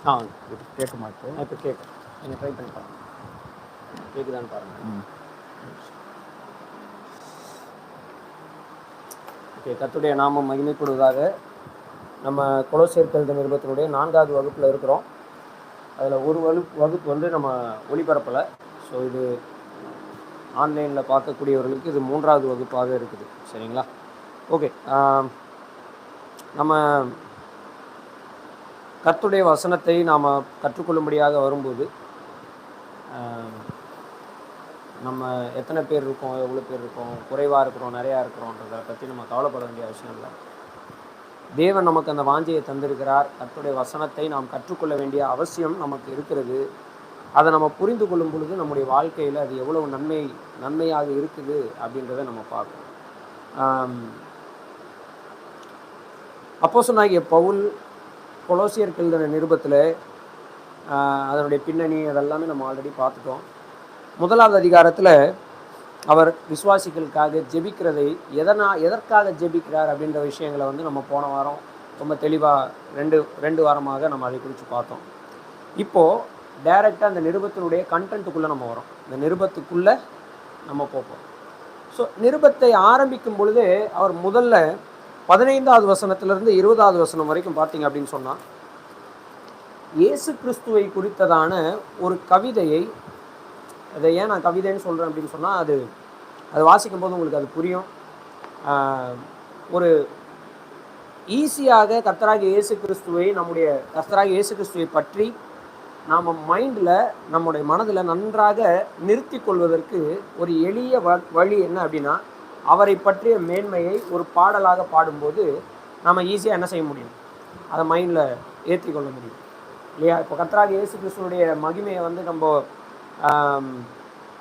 ஆ கேட்க மாட்டேன். இப்போ கேட்க நீங்கள் ட்ரை பண்ணி பாருங்கள், கேட்குதான்னு பாருங்கள். ஓகே, கர்த்தருடைய நாமம் மகிமைப்படுவதாக. நம்ம கொலோசியர் நிருபத்தினுடைய 4வது வகுப்பில் இருக்கிறோம். அதில் ஒரு வகுப்பு வந்து நம்ம ஒளிபரப்பலை. ஸோ இது ஆன்லைனில் பார்க்கக்கூடியவர்களுக்கு இது 3வது வகுப்பாக இருக்குது. சரிங்களா? ஓகே, நம்ம கர்த்தருடைய வசனத்தை நாம் கற்றுக்கொள்ளும்படியாக வரும்போது நம்ம எத்தனை பேர் இருக்கோம், எவ்வளோ பேர் இருக்கோம், குறைவாக இருக்கிறோம், நிறையா இருக்கிறோன்றதை பற்றி நம்ம கவலைப்பட வேண்டிய அவசியம் இல்லை. தேவன் நமக்கு அந்த வாஞ்சையை தந்திருக்கிறார். கர்த்தருடைய வசனத்தை நாம் கற்றுக்கொள்ள வேண்டிய அவசியம் நமக்கு இருக்கிறது. அதை நம்ம புரிந்து கொள்ளும் பொழுது நம்முடைய வாழ்க்கையில் அது எவ்வளவு நன்மையாக இருக்குது அப்படின்றத நம்ம பார்க்கணும். அப்போஸ்தலனாகிய பவுல் கொலோசியர் எழுதின நிருபத்தில் அதனுடைய பின்னணி அதெல்லாமே நம்ம ஆல்ரெடி பார்த்துட்டோம். 1வது அதிகாரத்தில் அவர் விசுவாசிகளுக்காக ஜெபிக்கிறதை எதற்காக ஜெபிக்கிறார் அப்படின்ற விஷயங்களை வந்து நம்ம போன வாரம் ரொம்ப தெளிவாக ரெண்டு வாரமாக நம்ம அதை குறித்து பார்த்தோம். இப்போது டைரெக்டாக அந்த நிருபத்தினுடைய கண்டென்ட்டுக்குள்ளே நம்ம வரோம். இந்த நிருபத்துக்குள்ளே நம்ம போகிறோம். ஸோ நிருபத்தை ஆரம்பிக்கும் பொழுது அவர் முதல்ல 15வது வசனத்திலிருந்து 20வது வசனம் வரைக்கும் பார்த்தீங்க அப்படின்னு சொன்னால், இயேசு கிறிஸ்துவை குறித்ததான ஒரு கவிதையை, அதை ஏன் நான் கவிதைன்னு சொல்கிறேன் அப்படின்னு சொன்னால், அது வாசிக்கும் போது உங்களுக்கு அது புரியும். ஒரு ஈஸியாக கர்த்தராகிய இயேசு கிறிஸ்துவை பற்றி நாம் மைண்டில், நம்முடைய மனதில் நன்றாக நிறுத்தி கொள்வதற்கு ஒரு எளிய வழி என்ன அப்படின்னா, அவரை பற்றிய மேன்மையை ஒரு பாடலாக பாடும்போது நம்ம ஈஸியாக என்ன செய்ய முடியும், அதை மைண்டில் ஏற்றி கொள்ள முடியும் இல்லையா? இப்போ கர்த்தராகிய இயேசு கிறிஸ்துவனுடைய மகிமையை வந்து நம்ம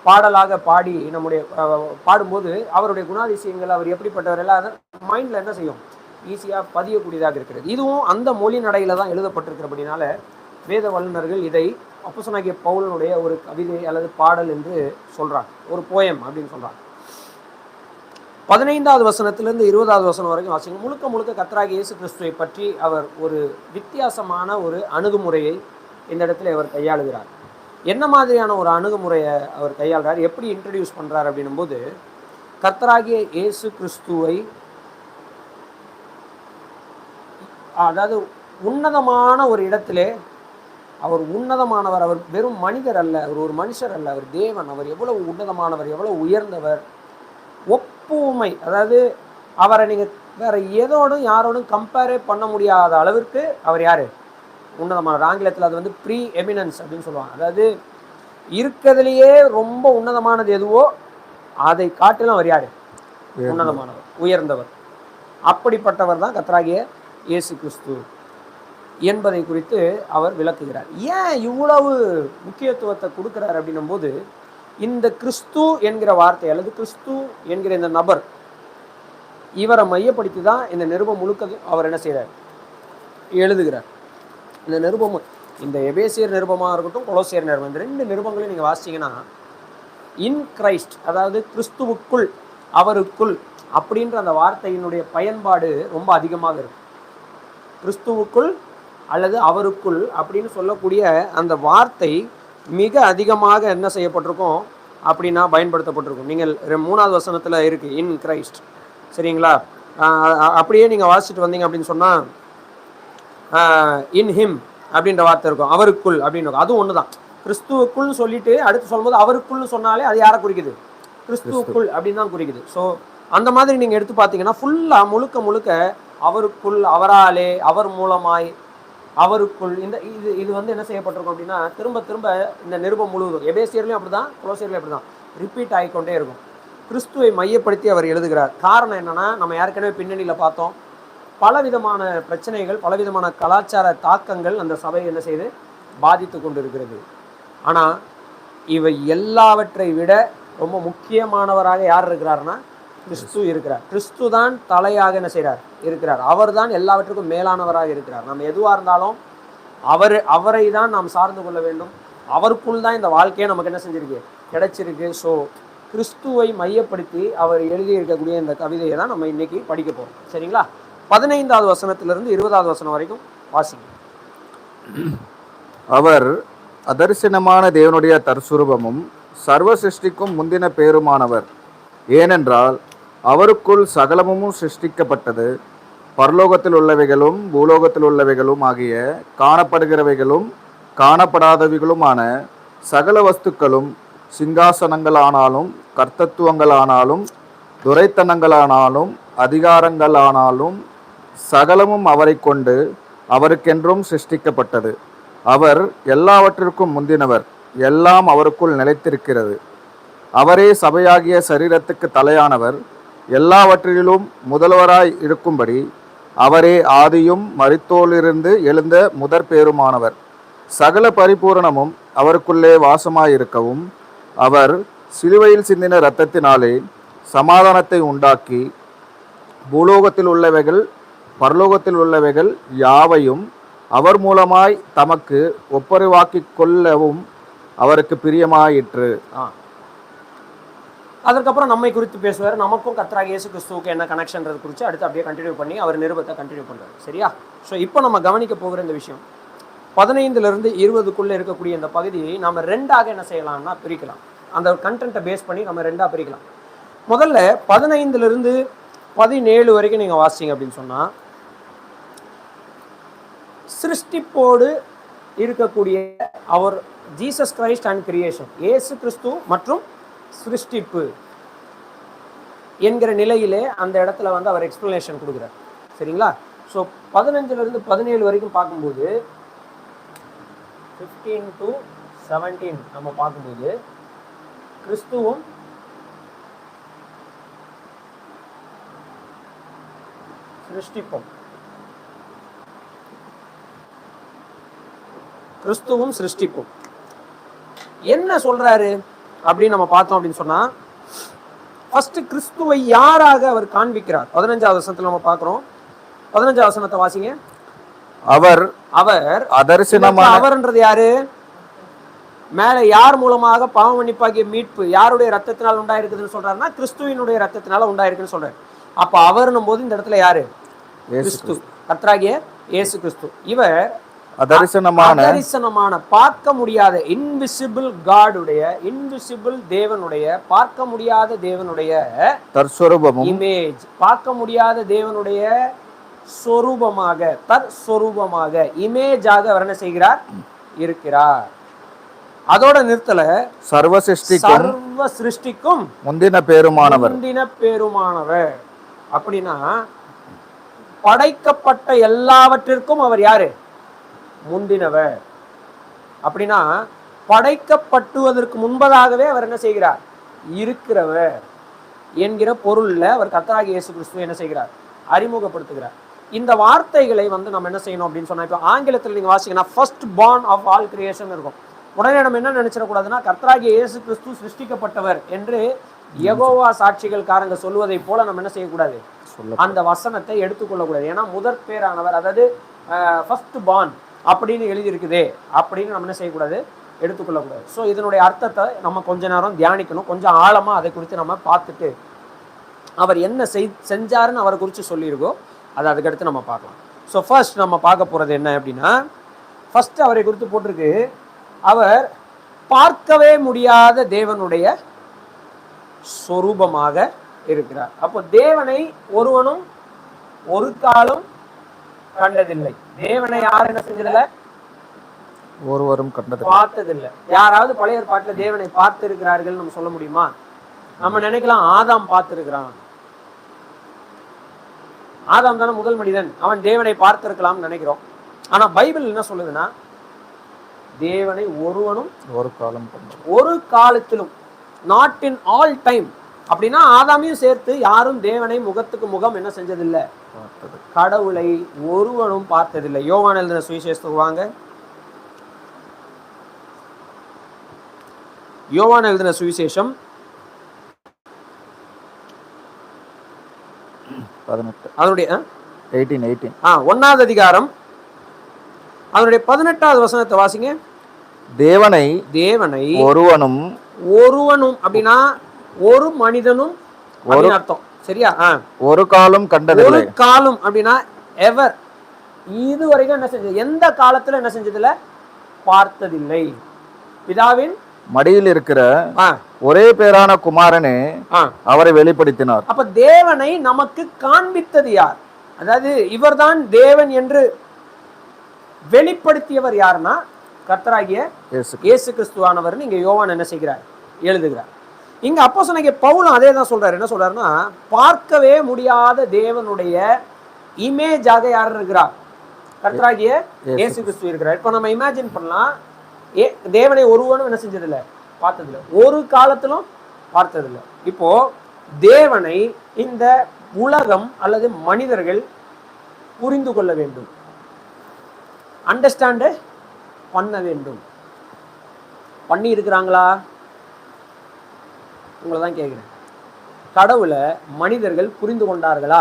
பாடலாக பாடி பாடும்போது அவருடைய குணாதிசயங்கள், அவர் எப்படிப்பட்டவர் எல்லாம் அதை மைண்டில் என்ன செய்யும், ஈஸியாக பதியக்கூடியதாக இருக்கிறது. இதுவும் அந்த மொழி நடையில் தான் எழுதப்பட்டிருக்கிறபடினால வேத வல்லுநர்கள் இதை அப்போஸ்தலனாகிய பவுலனுடைய ஒரு கவிதை அல்லது பாடல் என்று சொல்கிறாங்க, ஒரு போயம் அப்படின்னு சொல்கிறாங்க. 15வது வசனத்திலிருந்து 20வது வசனம் வரைக்கும் வாசிங்க. முழுக்க கர்த்தராகிய இயேசு கிறிஸ்துவை பற்றி அவர் ஒரு வித்தியாசமான ஒரு அணுகுமுறையை இந்த இடத்துல அவர் கையாளுகிறார். என்ன மாதிரியான ஒரு அணுகுமுறையை அவர் கையாளுறார், எப்படி இன்ட்ரடியூஸ் பண்ணுறார் அப்படின்னும் போது, கர்த்தராகிய இயேசு கிறிஸ்துவை, அதாவது உன்னதமான ஒரு இடத்திலே அவர் உன்னதமானவர், அவர் வெறும் மனிதர் அல்ல, அவர் ஒரு மனுஷர் அல்ல, அவர் தேவன், அவர் எவ்வளவு உன்னதமானவர், எவ்வளவு உயர்ந்தவர், ஒப்புமை, அதாவது அவரை நீங்கள் வேறு எதோடும் யாரோடும் கம்பேரே பண்ண முடியாத அளவிற்கு அவர் யார், உன்னதமானவர். ஆங்கிலத்தில் அது வந்து ப்ரீ எமினன்ஸ் அப்படின்னு சொல்லுவாங்க. அதாவது இருக்கிறதுலையே ரொம்ப உன்னதமானது எதுவோ அதை காட்டிலும் அவர் யார், உன்னதமானவர், உயர்ந்தவர். அப்படிப்பட்டவர் தான் கர்த்தராகிய இயேசு கிறிஸ்து என்பதை குறித்து அவர் விளக்குகிறார். ஏன் இவ்வளவு முக்கியத்துவத்தை கொடுக்குறார் அப்படின்னும் போது, இந்த கிறிஸ்து என்கிற வார்த்தை அல்லது கிறிஸ்து என்கிற இந்த நபர், இவரை மையப்படுத்தி தான் இந்த நிருபம் முழுக்க அவர் என்ன செய்கிறார், எழுதுகிறார். இந்த நிருபம், இந்த எபேசியர் நிருபமாக இருக்கட்டும், கொலோசியர் நிருபம், இந்த 2 நிருபங்களையும் நீங்கள் வாசிச்சிங்கன்னா, இன் கிரைஸ்ட், அதாவது கிறிஸ்துவுக்குள், அவருக்குள் அப்படின்ற அந்த வார்த்தையினுடைய பயன்பாடு ரொம்ப அதிகமாக இருக்கும். கிறிஸ்துவுக்குள் அல்லது அவருக்குள் அப்படின்னு சொல்லக்கூடிய அந்த வார்த்தை மிக அதிகமாக என்ன செய்யப்பட்டிருக்கும் அப்படின்னா பயன்படுத்தப்பட்டிருக்கும். நீங்கள் 3வது வசனத்தில் இருக்குது இன் கிரைஸ்ட், சரிங்களா? அப்படியே நீங்கள் வாசிச்சுட்டு வந்தீங்க அப்படின்னு சொன்னால் இன் ஹிம் அப்படின்ற வார்த்தை இருக்கும், அவருக்குள் அப்படின்னு இருக்கும். அதுவும் ஒன்று தான். கிறிஸ்துவுக்குள்னு சொல்லிட்டு அடுத்து சொல்லும்போது அவருக்குள்னு சொன்னாலே அது யாரை குறிக்குது, கிறிஸ்துவுக்குள் அப்படின்னு தான் குறிக்குது. ஸோ அந்த மாதிரி நீங்கள் எடுத்து பார்த்தீங்கன்னா ஃபுல்லாக முழுக்க அவருக்குள், அவராலே, அவர் மூலமாய், அவருக்குள், இந்த இது வந்து என்ன செய்யப்பட்டிருக்கும் அப்படின்னா திரும்ப இந்த நிருபம் முழுவதும், எபேசியர்லையும் அப்படி தான், கொலோசியர்லையும் அப்படி தான் ரிப்பீட் ஆகிக்கொண்டே இருக்கும். கிறிஸ்துவை மையப்படுத்தி அவர் எழுதுகிறார். காரணம் என்னென்னா, நம்ம ஏற்கனவே பின்னணியில் பார்த்தோம், பலவிதமான பிரச்சனைகள், பலவிதமான கலாச்சார தாக்கங்கள் அந்த சபையை என்ன செய்து பாதித்து கொண்டு இருக்கிறது. ஆனால் இவை எல்லாவற்றை விட ரொம்ப முக்கியமானவராக யார் இருக்கிறாருன்னா கிறிஸ்து இருக்கிறார். கிறிஸ்து தான் தலையாக என்ன செய்கிறார், இருக்கிறார். அவர் தான் எல்லாவற்றுக்கும் மேலானவராக இருக்கிறார். நம்ம எதுவாக இருந்தாலும் அவரை தான் நாம் சார்ந்து கொள்ள வேண்டும். அவருக்குள் தான் இந்த வாழ்க்கையை நமக்கு என்ன செஞ்சிருக்கு, கிடைச்சிருக்கு. ஸோ கிறிஸ்துவை மையப்படுத்தி அவர் எழுதியிருக்கக்கூடிய இந்த கவிதையை தான் நம்ம இன்னைக்கு படிக்க போகிறோம், சரிங்களா? 15வது வசனத்திலிருந்து 20வது வசனம் வரைக்கும் வாசிங்க. அவர் அதரிசனமான தேவனுடைய தற்சுரூபமும் சர்வ சிருஷ்டிக்கும் முந்தின பேருமானவர். ஏனென்றால் அவருக்குள் சகலமும் சிருஷ்டிக்கப்பட்டது, பரலோகத்தில் உள்ளவைகளும் பூலோகத்தில் உள்ளவைகளும் ஆகிய காணப்படுகிறவைகளும் காணப்படாதவைகளுமான சகல வஸ்துக்களும், சிங்காசனங்களானாலும் கர்த்தத்துவங்களானாலும் துரைத்தனங்களானாலும் அதிகாரங்களானாலும் சகலமும் அவரை கொண்டு அவருக்கென்றும் சிருஷ்டிக்கப்பட்டது. அவர் எல்லாவற்றிற்கும் முந்தினவர், எல்லாம் அவருக்குள் நிலைத்திருக்கிறது. அவரே சபையாகிய சரீரத்துக்கு தலையானவர், எல்லாவற்றிலும் முதல்வராய் இருக்கும்படி அவரே ஆதியும் மரித்தோரிலிருந்து எழுந்த முதற் பேருமானவர். சகல பரிபூரணமும் அவருக்குள்ளே வாசமாயிருக்கவும் அவர் சிலுவையில் சிந்தின இரத்தத்தினாலே சமாதானத்தை உண்டாக்கி பூலோகத்தில் உள்ளவைகள் பரலோகத்தில் உள்ளவைகள் யாவையும் அவர் மூலமாய் தமக்கு ஒப்புரவாக்கிக் கொள்ளவும் அவருக்கு பிரியமாயிற்று. அதற்கப்புறம் நம்மை குறித்து பேசுவார். நமக்கும் கர்த்தராகிய இயேசு கிறிஸ்துவுக்கு என்ன கனெக்ஷன்றது குறித்து அடுத்து அப்படியே கண்டினியூ பண்ணி அவர் நிருபத்தை கண்டினியூ பண்ணுறாரு. சரியா? ஸோ இப்போ நம்ம கவனிக்க போகிற இந்த விஷயம் 15லிருந்து 20க்குள்ளே இருக்கக்கூடிய இந்த பகுதியை நம்ம ரெண்டாக என்ன செய்யலாம்னா பிரிக்கலாம். அந்த கண்டென்ட்டை பேஸ் பண்ணி நம்ம ரெண்டாக பிரிக்கலாம். முதல்ல 15லிருந்து 17 வரைக்கும் நீங்கள் வாசிங்க அப்படின்னு சொன்னால், சிருஷ்டிப்போடு இருக்கக்கூடிய அவர் ஜீசஸ் கிரைஸ்ட் அண்ட் கிரியேஷன், இயேசு கிறிஸ்து மற்றும் சிருஷ்டிப்பு என்கிற நிலையிலே அந்த இடத்துல வந்து அவர் எக்ஸ்பிளனேஷன் கொடுக்குறார். சரிங்களா? ஸோ 15லிருந்து 17 வரைக்கும் பார்க்கும்போது 15 to 17 நம்ம பார்க்கும்போது கிறிஸ்துவும் சிருஷ்டிப்பும் கிறிஸ்துவும் சிருஷ்டிப்பும் என்ன சொல்றாரு அப்படின்னு நம்ம பார்த்தோம் அப்படின்னு சொன்னா, ஃபர்ஸ்ட் கிறிஸ்துவை யாராக அவர் காண்பிக்கிறார். 15வது வசனத்துல நம்ம பார்க்கிறோம். 15வது வசனத்தை வாசிங்க. அவர் அவர் அதரிசனமான அவர்ன்றது யாரு? மேல யார் மூலமாக பாவ மன்னிப்பாகிய மீட்பு யாருடைய ரத்தத்தினால் உண்டாயிருக்குதுன்னு சொல்றாருன்னா கிறிஸ்துவினுடைய ரத்தத்தினால உண்டாயிருக்குன்னு சொல்றாரு. அப்ப அவர்னும் போது இந்த இடத்துல யாரு? கிறிஸ்து, கர்த்தராகிய இயேசு கிறிஸ்து. இவர் அதரிசனமான பார்க்க முடியாத இன்விசிபிள் காடுடைய, இன்விசிபிள் தேவனுடைய, பார்க்க முடியாத தேவனுடைய தற்ஸ்வரூபமும் இமேஜ், பார்க்க முடியாத தேவனுடைய சொரூபமாக, தற்ஸ்வரூபமாக, இமேஜாக அவர் என்ன செய்கிறார்? இருக்கிறார். அதோட நிறுத்தல, சர்வ சிருஷ்டிக்கும் முந்தின பேருமானவர். அப்படின்னா படைக்கப்பட்ட எல்லாவற்றிற்கும் அவர் யாரு? முந்தினவர். அப்படின்னா படைக்கப்பட்டுவதற்கு முன்பதாகவே அவர் என்ன செய்கிறார்? இருக்கிறவர் என்கிற பொருள்ல அவர் கர்த்தராகிய இயேசு கிறிஸ்துவை என்ன செய்கிறார்? அறிமுகப்படுத்துகிறார். இந்த வார்த்தைகளை வந்து நம்ம என்ன செய்யணும் அப்படின்னு சொன்னா, இப்போ ஆங்கிலத்தில் நீங்க வாசிங்கன்னா first born of all creation இருக்கும். உடனே நம்ம என்ன நினைச்சிடக்கூடாதுன்னா, கர்த்தராகிய இயேசு கிறிஸ்து சிருஷ்டிக்கப்பட்டவர் என்று யெகோவா சாட்சிகள்காரங்க சொல்வதை போல நம்ம என்ன செய்யக்கூடாது? அந்த வசனத்தை எடுத்துக்கொள்ளக்கூடாது. ஏன்னா முதற் பேரானவர், அதாவது ஃபர்ஸ்ட் பார்ன் அப்படின்னு எழுதியிருக்குதே அப்படின்னு நம்ம என்ன செய்யக்கூடாது? எடுத்துக்கொள்ளக்கூடாது. ஸோ இதனுடைய அர்த்தத்தை நம்ம கொஞ்ச நேரம் தியானிக்கணும். கொஞ்சம் ஆழமா அதை குறித்து நம்ம பார்த்துட்டு அவர் என்ன செஞ்சாருன்னு அவரை குறித்து சொல்லியிருக்கோ அதை அதுக்கடுத்து நம்ம பார்க்கலாம். ஸோ ஃபர்ஸ்ட் நம்ம பார்க்க போறது என்ன அப்படின்னா, ஃபர்ஸ்ட் அவரை குறித்து போட்டிருக்கு, அவர் பார்க்கவே முடியாத தேவனுடைய சொரூபமாக இருக்கிறார். அப்போ தேவனை ஒருவனும் ஒரு காலம் கண்டதில்லை. தேவனை யார் என்ன செஞ்சதில்லை? ஒருவரும் பார்த்ததில்லை. யாராவது பழைய ஏற்பாட்டுல தேவனை பார்த்து இருக்கிறார்கள் நம்ம சொல்ல முடியுமா? நம்ம நினைக்கலாம் ஆதாம் பார்த்திருக்கிறான். ஆதாம் தானே முதல் மனிதன், அவன் தேவனை பார்த்திருக்கலாம்னு நினைக்கிறோம். ஆனா பைபிள் என்ன சொல்லுதுன்னா, தேவனை ஒருவனும் ஒரு காலத்திலும், நாட் இன் ஆல் டைம். அப்படின்னா ஆதாமையும் சேர்த்து யாரும் தேவனை முகத்துக்கு முகம் என்ன செஞ்சதில்லை? கடவுளை ஒருவனும் பார்த்ததில்லை. யோவான் எழுதின சுவிசேஷத்துக்கு வாங்க. யோவான் எழுதின சுவிசேஷம் 18 அதனுடைய 1வது அதிகாரம் அதனுடைய 18வது வசனத்தை வாசிங்க. தேவனை ஒருவனும் அப்படின்னா ஒரு மனிதனும் அர்த்தம். சரியா? ஒரு காலம் கண்டதில்லை. ஒரு காலம் அப்படின்னா எவர், இது வரைக்கும் என்ன செஞ்சது? எந்த காலத்துல என்ன செஞ்சதில்ல? பார்த்ததில்லை. பிதாவின் மடியில் இருக்கிற ஒரே பேரான குமாரனே அவரை வெளிப்படுத்தினார். அப்ப தேவனை நமக்கு காண்பித்தது யார்? அதாவது இவர்தான் தேவன் என்று வெளிப்படுத்தியவர் யாருன்னா கர்த்தராகிய இயேசு கிறிஸ்துவானவர். இங்க யோவான் என்ன செய்கிறார்? எழுதுகிறார். இங்க அப்போஸ்தலனாகிய பவுலும் அதே தான் சொல்றாரு. என்ன சொல்றாருன்னா, பார்க்கவே முடியாத தேவனுடைய இமேஜாக யார் இருக்கிறார்? கர்த்தராகிய இயேசு கிறிஸ்து இருக்கிறார். இப்போ நம்ம இமேஜின் பண்ணலாம், தேவனை ஒருவனும் என்ன செஞ்சதில்லை, பார்த்ததில்லை, ஒரு காலத்திலும் பார்த்ததில்லை. இப்போ தேவனை இந்த உலகம் அல்லது மனிதர்கள் புரிந்து கொள்ள வேண்டும், அண்டர்ஸ்டாண்டு பண்ண வேண்டும். பண்ணி இருக்கிறாங்களா? உங்களை தான் கேட்குறேன். கடவுளை மனிதர்கள் புரிந்து கொண்டார்களா?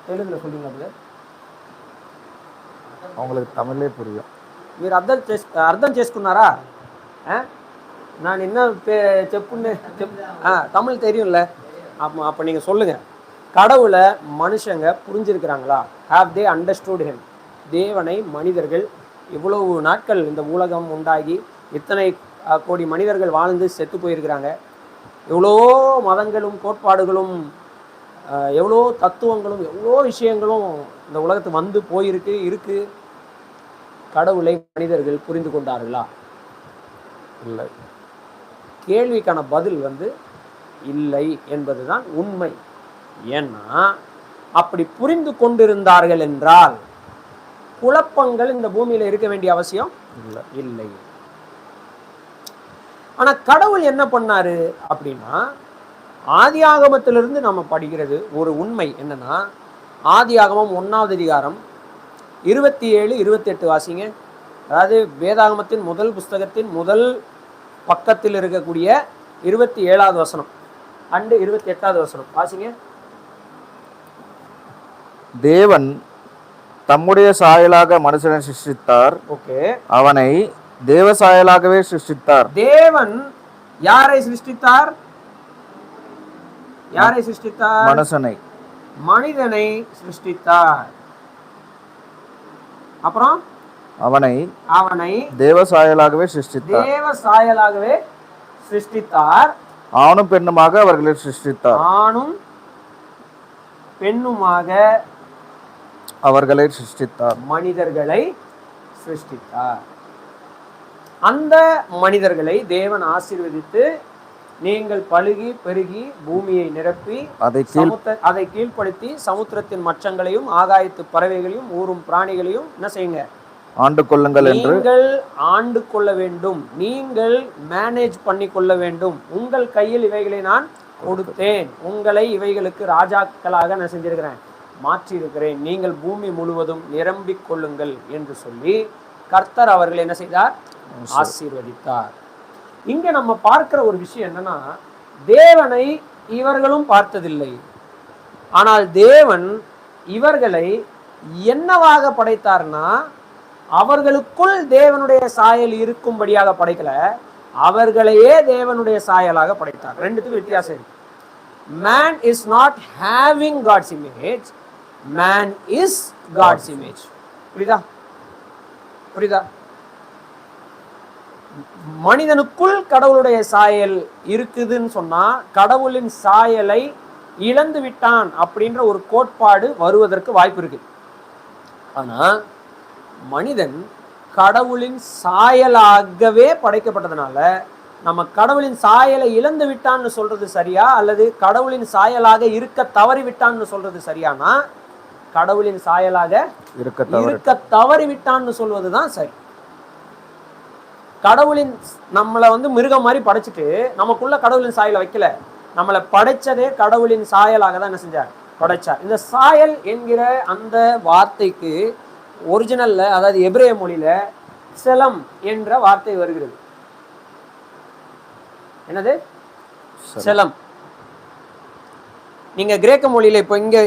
தெலுங்குல சொல்லுங்க. அவங்களுக்கு தமிழ்லே புரியும். మీరు అర్థం చేసుకున్నారా? நான் என்ன செப்புன்னு தமிழ் தெரியும்ல. அப்போ நீங்கள் சொல்லுங்கள், கடவுளை மனுஷங்க புரிஞ்சிருக்கிறாங்களா? Have they understood him? தேவனை மனிதர்கள் இவ்வளவு நாட்கள் இந்த உலகம் உண்டாகி இத்தனை கோடி மனிதர்கள் வாழ்ந்து செத்து போயிருக்கிறாங்க. எவ்வளோ மதங்களும் கோட்பாடுகளும் எவ்வளோ தத்துவங்களும் எவ்வளோ விஷயங்களும் இந்த உலகத்துக்கு வந்து போயிருக்கு. கடவுளை மனிதர்கள் புரிந்து கொண்டார்களா? இல்லை. கேள்விக்கான பதில் இல்லை என்பதுதான் உண்மை. ஏன்னா அப்படி புரிந்து கொண்டிருந்தார்கள் என்றால் குழப்பங்கள் இந்த பூமியில இருக்க வேண்டிய அவசியம் இல்லை. ஆனா கடவுள் என்ன பண்ணாரு அப்படின்னா, ஆதி ஆகமத்திலிருந்து நம்ம படிக்கிறது ஒரு உண்மை என்னன்னா, ஆதி ஆகமம் 1வது அதிகாரம் 27, 28 வாசிங்க. அதாவது வேதாகமத்தின் முதல் புஸ்தகத்தின் முதல் பக்கத்தில் இருக்கக்கூடிய 27வது வசனம் அண்டு 28வது வசனம் வாசிங்க. தேவன் தம்முடைய சாயலாக மனுஷனை சிருஷ்டித்தார். ஓகே. அவனை தேவ சாயலாகவே சிருஷ்டித்தார். தேவன் யாரை சிருஷ்டித்தார்? யாரை சிருஷ்டித்தார்? மனுஷனை, மனிதனை சிருஷ்டித்தார். அப்புறம் அவனை தேவ சாயலாகவே சிருஷ்டித்தார். தேவ சாயலாகவே சிருஷ்டித்தார். ஆணும் பெண்ணுமாக அவர்களை சிருஷ்டித்தார். ஆணும் பெண்ணுமாக அவர்களை சிருஷ்டித்தார். மனிதர்களை சிருஷ்டித்தார். அந்த மனிதர்களை தேவன் ஆசீர்வதித்து, நீங்கள் பலுகி பெருகி பூமியை நிரப்பி அதை கீழ்ப்படுத்தி சமுத்திரத்தின் மச்சங்களையும் ஆகாயத்து பறவைகளையும் ஊரும் பிராணிகளையும் என்ன செய்யுங்க? ஆண்டு கொள்ளுங்கள் என்று. நீங்கள் ஆண்டு கொள்ள வேண்டும், நீங்கள் மேனேஜ் பண்ணி கொள்ள வேண்டும். உங்கள் கையில் இவைகளை நான் கொடுத்தேன், உங்களை இவைகளுக்கு ராஜாக்களாக நான் செஞ்சிருக்கிறேன், மாற்றி இருக்கிறேன். நீங்கள் பூமி முழுவதும் நிரம்பிக் கொள்ளுங்கள் என்று சொல்லி கர்த்தர் அவர்கள் என்ன செய்தார்? ஆசீர்வதித்தார். இங்க நம்ம பார்க்கிற ஒரு விஷயம் என்னன்னா, தேவனை இவர்களும் பார்த்ததில்லை. ஆனால் தேவன் இவர்களை என்னவாக படைத்தார்னா, அவர்களுக்குள் தேவனுடைய சாயல் இருக்கும்படியாக படைக்கல, அவர்களையே தேவனுடைய சாயலாக படைத்தார். ரெண்டுத்துக்கும் வித்தியாசம் இருக்கு. Man is not having God's image, man is God's image. புரியுதா? மனிதனுக்குள் கடவுளுடைய சாயல் இருக்குதுன்னு சொன்னா, கடவுளின் சாயலை இழந்து விட்டான் அப்படின்ற ஒரு கோட்பாடு வருவதற்கு வாய்ப்பு இருக்கு. ஆனா மனிதன் கடவுளின் சாயலாகவே படைக்கப்பட்டதுனால, நம்ம கடவுளின் சாயலை இழந்து விட்டான்னு சொல்றது சரியா, அல்லது கடவுளின் சாயலாக இருக்க தவறி விட்டான்னு சொல்றது சரியானா, கடவுளின் சாயலாக இருக்க தவறி விட்டான்னு சொல்வதுதான் சரி. கடவுளின் நம்மளை மிருகம் மாதிரி படைச்சிட்டு நமக்குள்ள கடவுளின் சாயலை வைக்கல, நம்மளை படைச்சதே கடவுளின் சாயலாக தான் என்ன செஞ்சார்? படைச்சார். இந்த சாயல் என்கிற அந்த வார்த்தைக்கு ஒரிஜினல்ல, அதாவது எபிரேய மொழியில செலம் என்ற வார்த்தை வருகிறது. என்னது? செலம். நீங்க கிரேக்க மொழியில இப்போ இங்க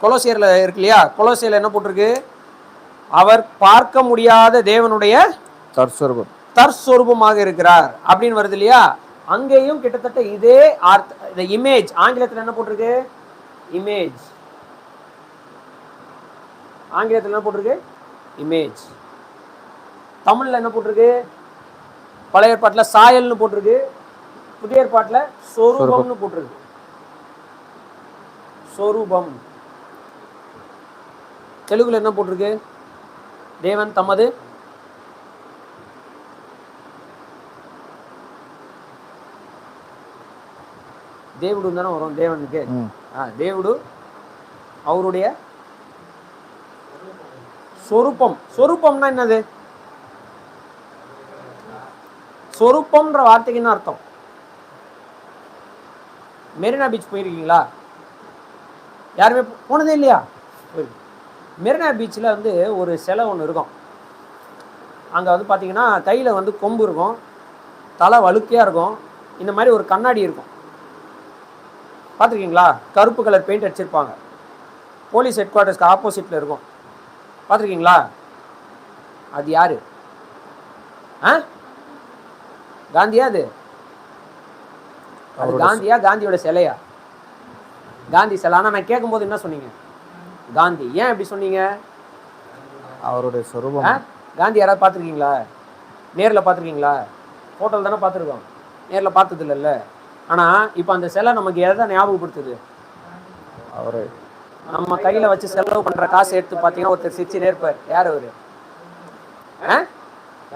கொலோசியர்ல இருக்கு இல்லையா, கொலோசியர்ல என்ன போட்டிருக்கு? அவர் பார்க்க முடியாத தேவனுடைய தற்சொரூபமாக இருக்கிறார் அப்படின்னு வருது இல்லையா. அங்கேயும் கிட்டத்தட்ட இதே இமேஜ். ஆங்கிலத்தில் என்ன போட்டிருக்கு? இமேஜ். ஆங்கிலத்தில் என்ன போட்டிருக்கு? இமேஜ். தமிழ்ல என்ன போட்டிருக்கு? பழைய ஏற்பாட்டில் சாயல்னு போட்டிருக்கு, புதிய ஏற்பாட்டில் சொரூபம்னு போட்டிருக்கு. சொரூபம். தெலுங்குல என்ன போட்டிருக்கு? தேவன் தமது దేవుడు தானே வரும் தேவனுக்கு. దేవుడు அவருடைய சொரூபம். சொரூபம்னா என்னது? சொரூபம்ன்ற வார்த்தைக்கு என்ன அர்த்தம்? மெரினா பீச் போயிருக்கீங்களா? யாருமே போனதே இல்லையா? மெரினா பீச்சில் வந்து ஒரு சிலை ஒன்று இருக்கும். அங்கே வந்து பார்த்தீங்கன்னா கையில் வந்து கொம்பு இருக்கும், தலை வழுக்கையாக இருக்கும், இந்த மாதிரி ஒரு கண்ணாடி இருக்கும். பார்த்துருக்கீங்களா? கருப்பு கலர் பெயிண்ட் அடிச்சிருப்பாங்க. போலீஸ் ஹெட் குவார்ட்டர்ஸ்க்கு ஆப்போசிட்டில் இருக்கும். பார்த்துருக்கீங்களா? அது யாரு? காந்தியா? அது காந்தியா? காந்தியோட சிலையா? காந்தி சிலை. ஆனால் நான் கேட்கும்போது என்ன சொன்னீங்க? காந்தி. ஏன் இப்படி சொன்னீங்க? அவருடைய சொரூபம். காந்தி யாராவது பார்த்துருக்கீங்களா? நேரில் பார்த்துருக்கீங்களா? ஃபோட்டோவில் தானே பார்த்துருக்கோம், நேரில் பார்த்தது இல்லைல்ல. ஆனால் இப்போ அந்த சிலை நமக்கு எதை ஞாபகப்படுத்துது? அவரு நம்ம கையில் வச்சு செலவு பண்ணுற காசு எடுத்து பார்த்தீங்கன்னா ஒருத்தர் சிரிச்சு நேர்ப்பார். யார் அவரு?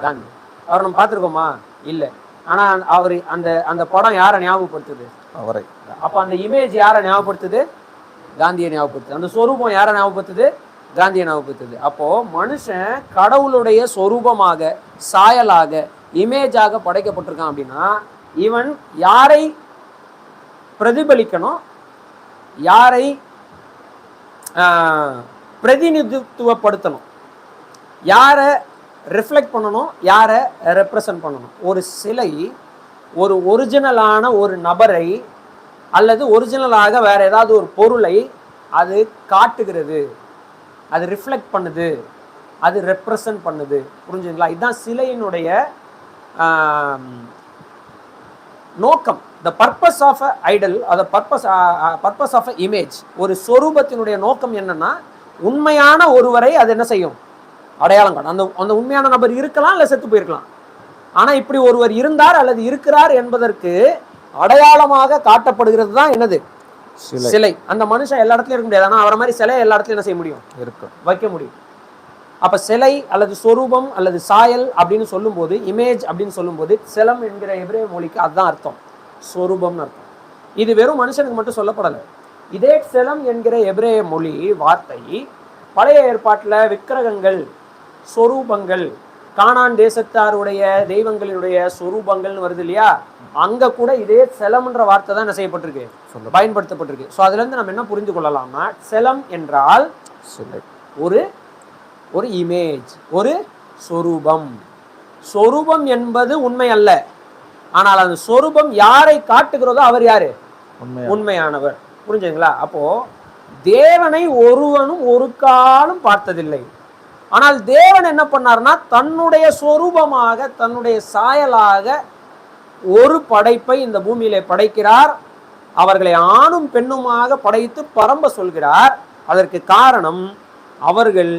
காந்தி. அவர் நம்ம பார்த்துருக்கோமா? இல்லை. ஆனால் அவர் அந்த அந்த படம் யாரை ஞாபகப்படுத்துது? அவரை. அப்போ அந்த இமேஜ் யாரை ஞாபகப்படுத்துது? காந்தியை ஞாபகப்படுத்துது. அந்த சொரூபம் யாரை ஞாபகப்படுத்துது? காந்தியை ஞாபகப்படுத்துது. அப்போ மனுஷன் கடவுளுடைய சொரூபமாக, சாயலாக, இமேஜாக படைக்கப்பட்டிருக்கான். அப்படின்னா இவன் யாரை பிரதிபலிக்கணும், யாரை பிரதிநிதித்துவப்படுத்தணும், யாரை ரிஃப்ளெக்ட் பண்ணணும், யாரை ரெப்ரசன்ட் பண்ணணும். ஒரு சிலை ஒரு ஒரிஜினலான ஒரு நபரை அல்லது ஒரிஜினலாக வேற ஏதாவது ஒரு பொருளை அது காட்டுகிறது, அது ரிஃப்ளெக்ட் பண்ணுது, அது ரெப்ரசன்ட் பண்ணுது. புரிஞ்சுங்களா? இதுதான் சிலையினுடைய நோக்கம். The purpose of a idol, அந்த பர்பஸ் ஆஃப் அ இமேஜ். ஒரு சொரூபத்தினுடைய நோக்கம் என்னன்னா, உண்மையான ஒருவரை அது என்ன செய்யும்? அடையாளம் காணும். அந்த அந்த உண்மையான நபர் இருக்கலாம், இல்லை செத்து போயிருக்கலாம். ஆனால் இப்படி ஒருவர் இருந்தார் அல்லது இருக்கிறார் என்பதற்கு அடையாளமாக காட்டப்படுகிறது தான் என்னது? சிலை. அந்த மனுஷன் எல்லா இடத்துலையும் இருக்க முடியாது, ஆனால் அவரை மாதிரி சிலை எல்லா இடத்துலையும் என்ன செய்ய முடியும்? வைக்க முடியும். அப்போ சிலை அல்லது சொரூபம் அல்லது சாயல் அப்படின்னு சொல்லும்போது, இமேஜ் அப்படின்னு சொல்லும்போது, செலம் என்கிற எபிரேய மொழிக்கு அதுதான் அர்த்தம், சொரூபம்னு அர்த்தம். இது வெறும் மனுஷனுக்கு மட்டும் சொல்லப்படலை. இதே செலம் என்கிற எபிரேய மொழி வார்த்தை பழைய ஏற்பாட்டில் விக்கிரகங்கள், சொரூபங்கள், கானான் தேசத்தாருடைய தெய்வங்களினுடைய சொரூபங்கள்னு வருது இல்லையா? அங்க கூட இதே செலம்ன்ற வார்த்தை தான் என்ன செய்யப்பட்டிருக்கு? பயன்படுத்தப்பட்டிருக்கு. ஸோ அதுல இருந்து நம்ம என்ன புரிந்து கொள்ளலாம்னா, செலம் என்றால் ஒரு ஒரு இமேஜ், ஒரு சொரூபம். சொரூபம் என்பது உண்மை அல்ல, ஆனால் அந்த சொரூபம் யாரை காட்டுகிறதோ அவர் யாரு? உண்மையானவர். புரிஞ்சுங்களா? அப்போ தேவனை ஒருவனும் ஒரு காலம் பார்த்ததில்லை. ஆனால் தேவன் என்ன பண்ணார்னா, தன்னுடைய சொரூபமாக, தன்னுடைய சாயலாக ஒரு படைப்பை இந்த பூமியிலே படைக்கிறார். அவர்களை ஆணும் பெண்ணுமாக படைத்து பரம்ப சொல்கிறார். அதற்கு காரணம், அவர்கள்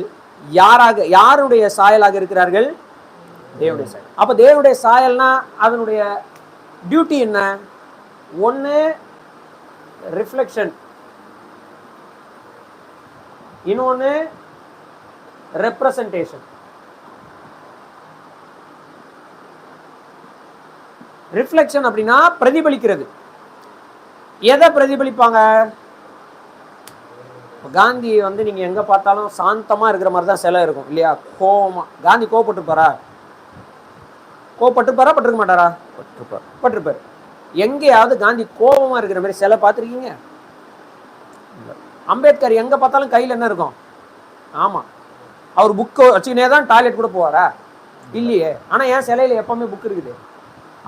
யாருடைய சாயலாக இருக்கிறார்கள்? தேவனுடைய சாயல். அப்ப தேவனுடைய சாயல்னா அதனுடைய டியூட்டி என்ன? ஒன்று ரிஃப்ளெக்ஷன், இன்னொன்று ரெப்ரசன்டேஷன். ரிஃப்ளெக்ஷன் அப்படின்னா பிரதிபலிக்கிறது. எதை பிரதிபலிப்பாங்க? காந்தி வந்து நீங்க எங்க பார்த்தாலும் சாந்தமா இருக்கிற மாதிரி தான் சிலை இருக்கும் இல்லையா? கோவமா. காந்தி கோவப்பட்டிருப்பாரா? பட்டிருக்க மாட்டாரா? பட்டிருப்பார். எங்கேயாவது காந்தி கோபமா இருக்கிற மாதிரி சிலை பார்த்துருக்கீங்க? அம்பேத்கர் எங்க பார்த்தாலும் கையில் என்ன இருக்கும்? ஆமா, அவர் புக்கை வச்சுக்கினே தான் டாய்லெட் கூட போவாரா? இல்லையே. ஆனா ஏன் சிலையில எப்பவுமே புக் இருக்குது?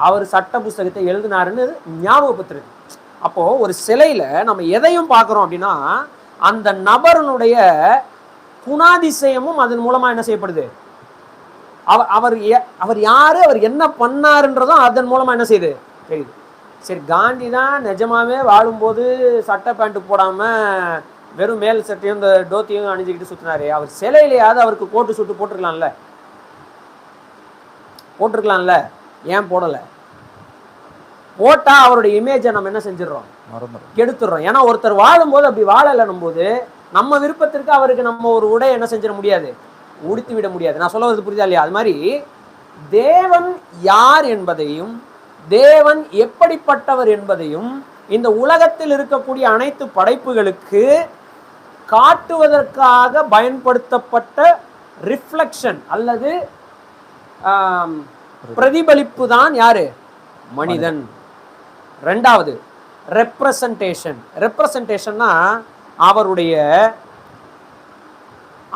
அவர் சட்ட புஸ்தகத்தை எழுதினாருன்னு ஞாபகப்படுத்துறது. அப்போ ஒரு சிலையில நம்ம எதையும் பார்க்கிறோம் அப்படின்னா, அந்த நபருடைய குணாதிசயமும் அதன் மூலமா என்ன செய்யப்படுது? அவர் யாரு, அவர் என்ன பண்ணாருன்றதும் அதன் மூலமா என்ன செய்யுது? தெரியுது. சரி, காந்தி தான் நிஜமாவே வாழும்போது சட்டை பேண்ட் போடாம வெறும் மேல் சட்டையும் இந்த டோத்தியும் அணிஞ்சுக்கிட்டு சுத்தினாரு. அவர் சிலையிலையாவது அவருக்கு கோட்டு சுட்டு போட்டுருக்கலாம்ல? போட்டிருக்கலாம்ல, ஏன் போடலை? போட்டா அவருடைய இமேஜை நம்ம என்ன செஞ்சிடறோம்? கெடுத்துடுறோம். ஏன்னா ஒருத்தர் வாழும்போது அப்படி வாழலைன்னும் போது நம்ம விருப்பத்திற்கு அவருக்கு நம்ம ஒரு உடை என்ன செஞ்சிட முடியாது, உடுத்தி விட முடியாது. நான் சொல்ல வருது புரியுதா இல்லையா? அது மாதிரி தேவன் யார் என்பதையும் தேவன் எப்படிப்பட்டவர் என்பதையும் இந்த உலகத்தில் இருக்கக்கூடிய அனைத்து படைப்புகளுக்கு காட்டுவதற்காக பயன்படுத்தப்பட்ட ரிஃப்ளெக்ஷன் அல்லது பிரதிபலிப்பு தான் யாரு? மனிதன். ரெண்டாவது ரெப்ரசன்டேஷன். ரெப்ரசன்டேஷன்னா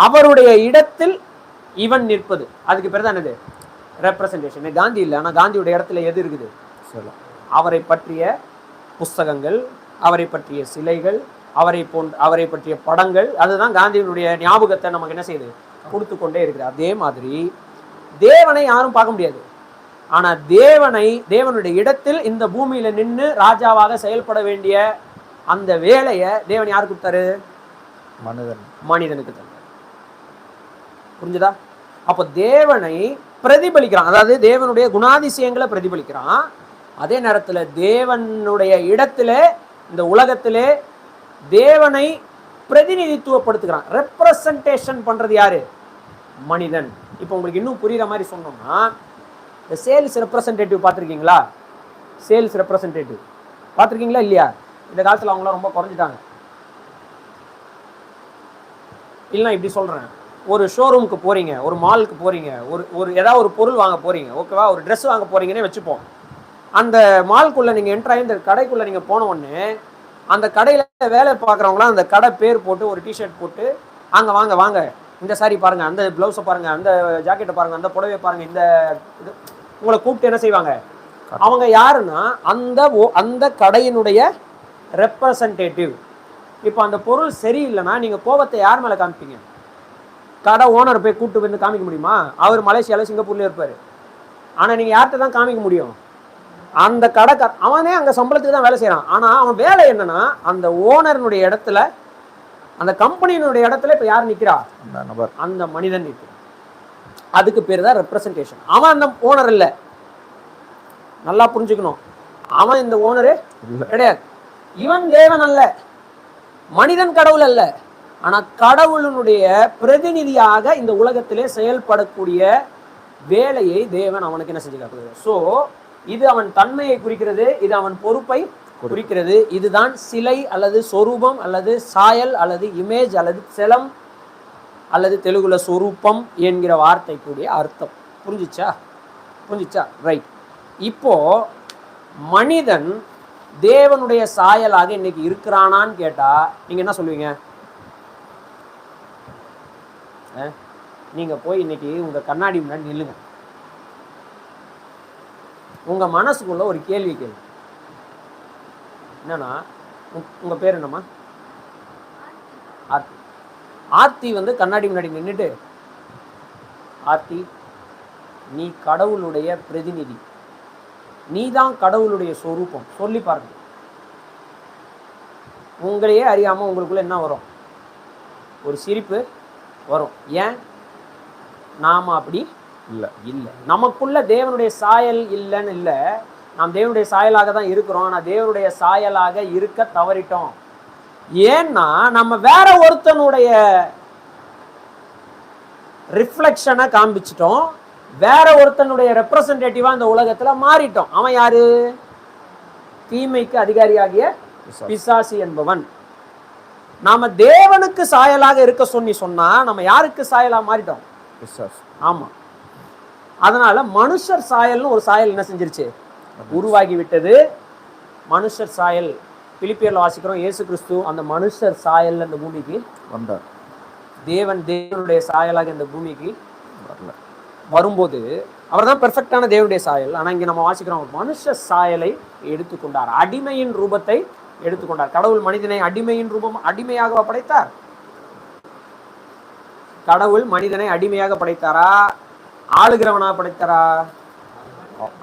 அவருடைய இடத்தில் இவன் நிற்பது. அதுக்கு பேர் தான் என்னது? ரெப்ரசன்டேஷன். காந்தி இல்லை, ஆனால் காந்தியுடைய இடத்துல எது இருக்குது? அவரை பற்றிய புஸ்தகங்கள், அவரை பற்றிய சிலைகள், அவரை பற்றிய படங்கள். அதுதான் காந்தியினுடைய ஞாபகத்தை நமக்கு என்ன செய்யுது? கொடுத்து கொண்டே இருக்குது. அதே மாதிரி தேவனை யாரும் பார்க்க முடியாது. ஆனா தேவனுடைய இடத்தில் இந்த பூமியில நின்று ராஜாவாக செயல்பட வேண்டிய அந்த வேலையை தேவன் யாருக்கு கொடுத்தாரு? மனிதனுக்கு தந்தார். புரிஞ்சுதா? அப்போ தேவனை பிரதிபலிக்கிறான், அதாவது தேவனுடைய குணாதிசயங்களை பிரதிபலிக்கிறான். அதே நேரத்தில் தேவனுடைய இடத்துல இந்த உலகத்திலே தேவனை பிரதிநிதித்துவப்படுத்துகிறான். ரெப்ரசன்டேஷன் பண்றது யாரு? மனிதன். இப்போ உங்களுக்கு இன்னும் புரியுற மாதிரி சொன்னோம்னா, இந்த சேல்ஸ் ரெப்ரசன்டேட்டிவ் பார்த்துருக்கீங்களா? சேல்ஸ் ரெப்ரசன்டேட்டிவ் பார்த்துருக்கீங்களா இல்லையா? இந்த காலத்தில் அவங்களாம் ரொம்ப குறைஞ்சிட்டாங்க. இல்லைனா இப்படி சொல்கிறேன், ஒரு ஷோரூமுக்கு போகிறீங்க, ஒரு மாலுக்கு போகிறீங்க, ஒரு ஏதாவது ஒரு பொருள் வாங்க போகிறீங்க, ஓகேவா? ஒரு ட்ரெஸ் வாங்க போகிறீங்கன்னே வச்சுப்போம். அந்த மால்குள்ளே நீங்கள் என்ட்ராகி இந்த கடைக்குள்ளே நீங்கள் போன உடனே அந்த கடையில் வேலை பார்க்குறவங்களாம் அந்த கடை பேர் போட்டு ஒரு டிஷர்ட் போட்டு, அங்கே வாங்க வாங்க, இந்த சாரி பாருங்கள், அந்த ப்ளவுஸை பாருங்கள், அந்த ஜாக்கெட்டை பாருங்கள், அந்த புடவையை பாருங்கள், இந்த இது உங்களை கூப்பிட்டு என்ன செய்வாங்க? அவங்க யாருன்னா அந்த கடையினுடைய ரெப்ரசன்டேட்டிவ். இப்போ அந்த பொருள் சரியில்லைன்னா நீங்கள் கோபத்தை யார் மேலே காமிப்பீங்க? கடை ஓனர் போய் கூப்பிட்டு வந்து காமிக்க முடியுமா? அவர் மலேசியாவில் சிங்கப்பூர்லேயே இருப்பார். ஆனால் நீங்கள் யார்கிட்ட தான் காமிக்க முடியும்? அந்த கடைக்கார அவனே அங்கே சம்பளத்துக்கு தான் வேலை செய்கிறான். ஆனால் அவன் வேலை என்னன்னா, அந்த ஓனர்னுடைய இடத்துல, அந்த கம்பெனியினுடைய இடத்துல இப்போ யார் நிற்கிறா? அந்த மனிதன் நிற்கிறான். அதுக்கு பேர் தான் ரெப்ரசன்டேஷன். அவன் அந்த ஓனர் இல்லை, நல்லா புரிஞ்சுக்கணும். அவன் இந்த ஓனரு கிடையாது. இவன் தேவன் அல்ல, மனிதன் கடவுள் அல்ல. ஆனால் கடவுளினுடைய பிரதிநிதியாக இந்த உலகத்திலே செயல்படக்கூடிய வேலையை தேவன் அவனுக்கு என்ன செஞ்சு காட்டுகிறார். ஸோ இது அவன் தன்மையை குறிக்கிறது, இது அவன் பொறுப்பை குறிக்கிறது. இதுதான் சிலை அல்லது சொரூபம் அல்லது சாயல் அல்லது இமேஜ் அல்லது செலம் அல்லது தெலுங்குல சொரூபம் என்கிற வார்த்தைக்குரிய அர்த்தம். புரிஞ்சிச்சா? ரைட். இப்போ மனிதன் தேவனுடைய சாயலாக இன்னைக்கு இருக்கிறானான்னு கேட்டா நீங்க என்ன சொல்லுவீங்க? நீங்க போய் இன்னைக்கு உங்க கண்ணாடி முன்னாடி நில்லுங்க. உங்க மனசுக்குள்ள ஒரு கேள்வி கேள்வி என்னன்னா, உங்க பேர் என்னம்மா? ஆர்த்தி. ஆர்த்தி வந்து கண்ணாடி முன்னாடி நின்றுட்டு, ஆர்த்தி, நீ கடவுளுடைய பிரதிநிதி, நீ தான் கடவுளுடைய சொரூபம் சொல்லி பாருங்க. உங்களையே அறியாம உங்களுக்குள்ள என்ன வரும்? ஒரு சிரிப்பு வரும். ஏன்? நாம அப்படி இல்லை. நமக்குள்ள தேவனுடைய சாயல் இல்லைன்னு இல்லை, நாம் தேவனுடைய சாயலாக தான் இருக்கிறோம். ஆனால் தேவனுடைய சாயலாக இருக்க தவறிட்டோம். ஏன்னா நம்ம வேற ஒருத்தனுடைய ரிஃப்ளெக்ஷனை காண்பிச்சிட்டோம், வேற ஒருத்தனுடைய ரெப்ரசன்டேட்டிவா இந்த உலகத்துல மாறிட்டோம். அவன் யாரு? தீமைக்கு அதிகாரியாகிய பிசாசு என்பவன். நாம தேவனுக்கு சாயலாக இருக்க சொன்னா நம்ம யாருக்கு சாயலா மாறிட்டோம்? ஆமா. அதனால மனுஷர் சாயல்னு ஒரு சாயல் என்ன செஞ்சிருச்சு? உருவாகி விட்டது. மனுஷர் சாயல் பிலிப்பியர்ல வாசிக்கிறோம், இயேசு கிறிஸ்து அந்த மனுஷர் சாயல் இந்த பூமிக்கு வந்தார். தேவனுடைய சாயலாக இந்த பூமிக்கு வரும்போது அவர் தான் பெர்ஃபெக்டான தேவனுடைய சாயல். ஆனா இங்க நம்ம வாசிக்கிறோம், மனுஷ சாயலை எடுத்துக்கொண்டார், அடிமையின் ரூபத்தை எடுத்துக்கொண்டார். கடவுள் மனிதனை அடிமையின் ரூபம் அடிமையாக படைத்தார். கடவுள் மனிதனை அடிமையாக படைத்தாரா, ஆளுகிறவனாக படைத்தாரா?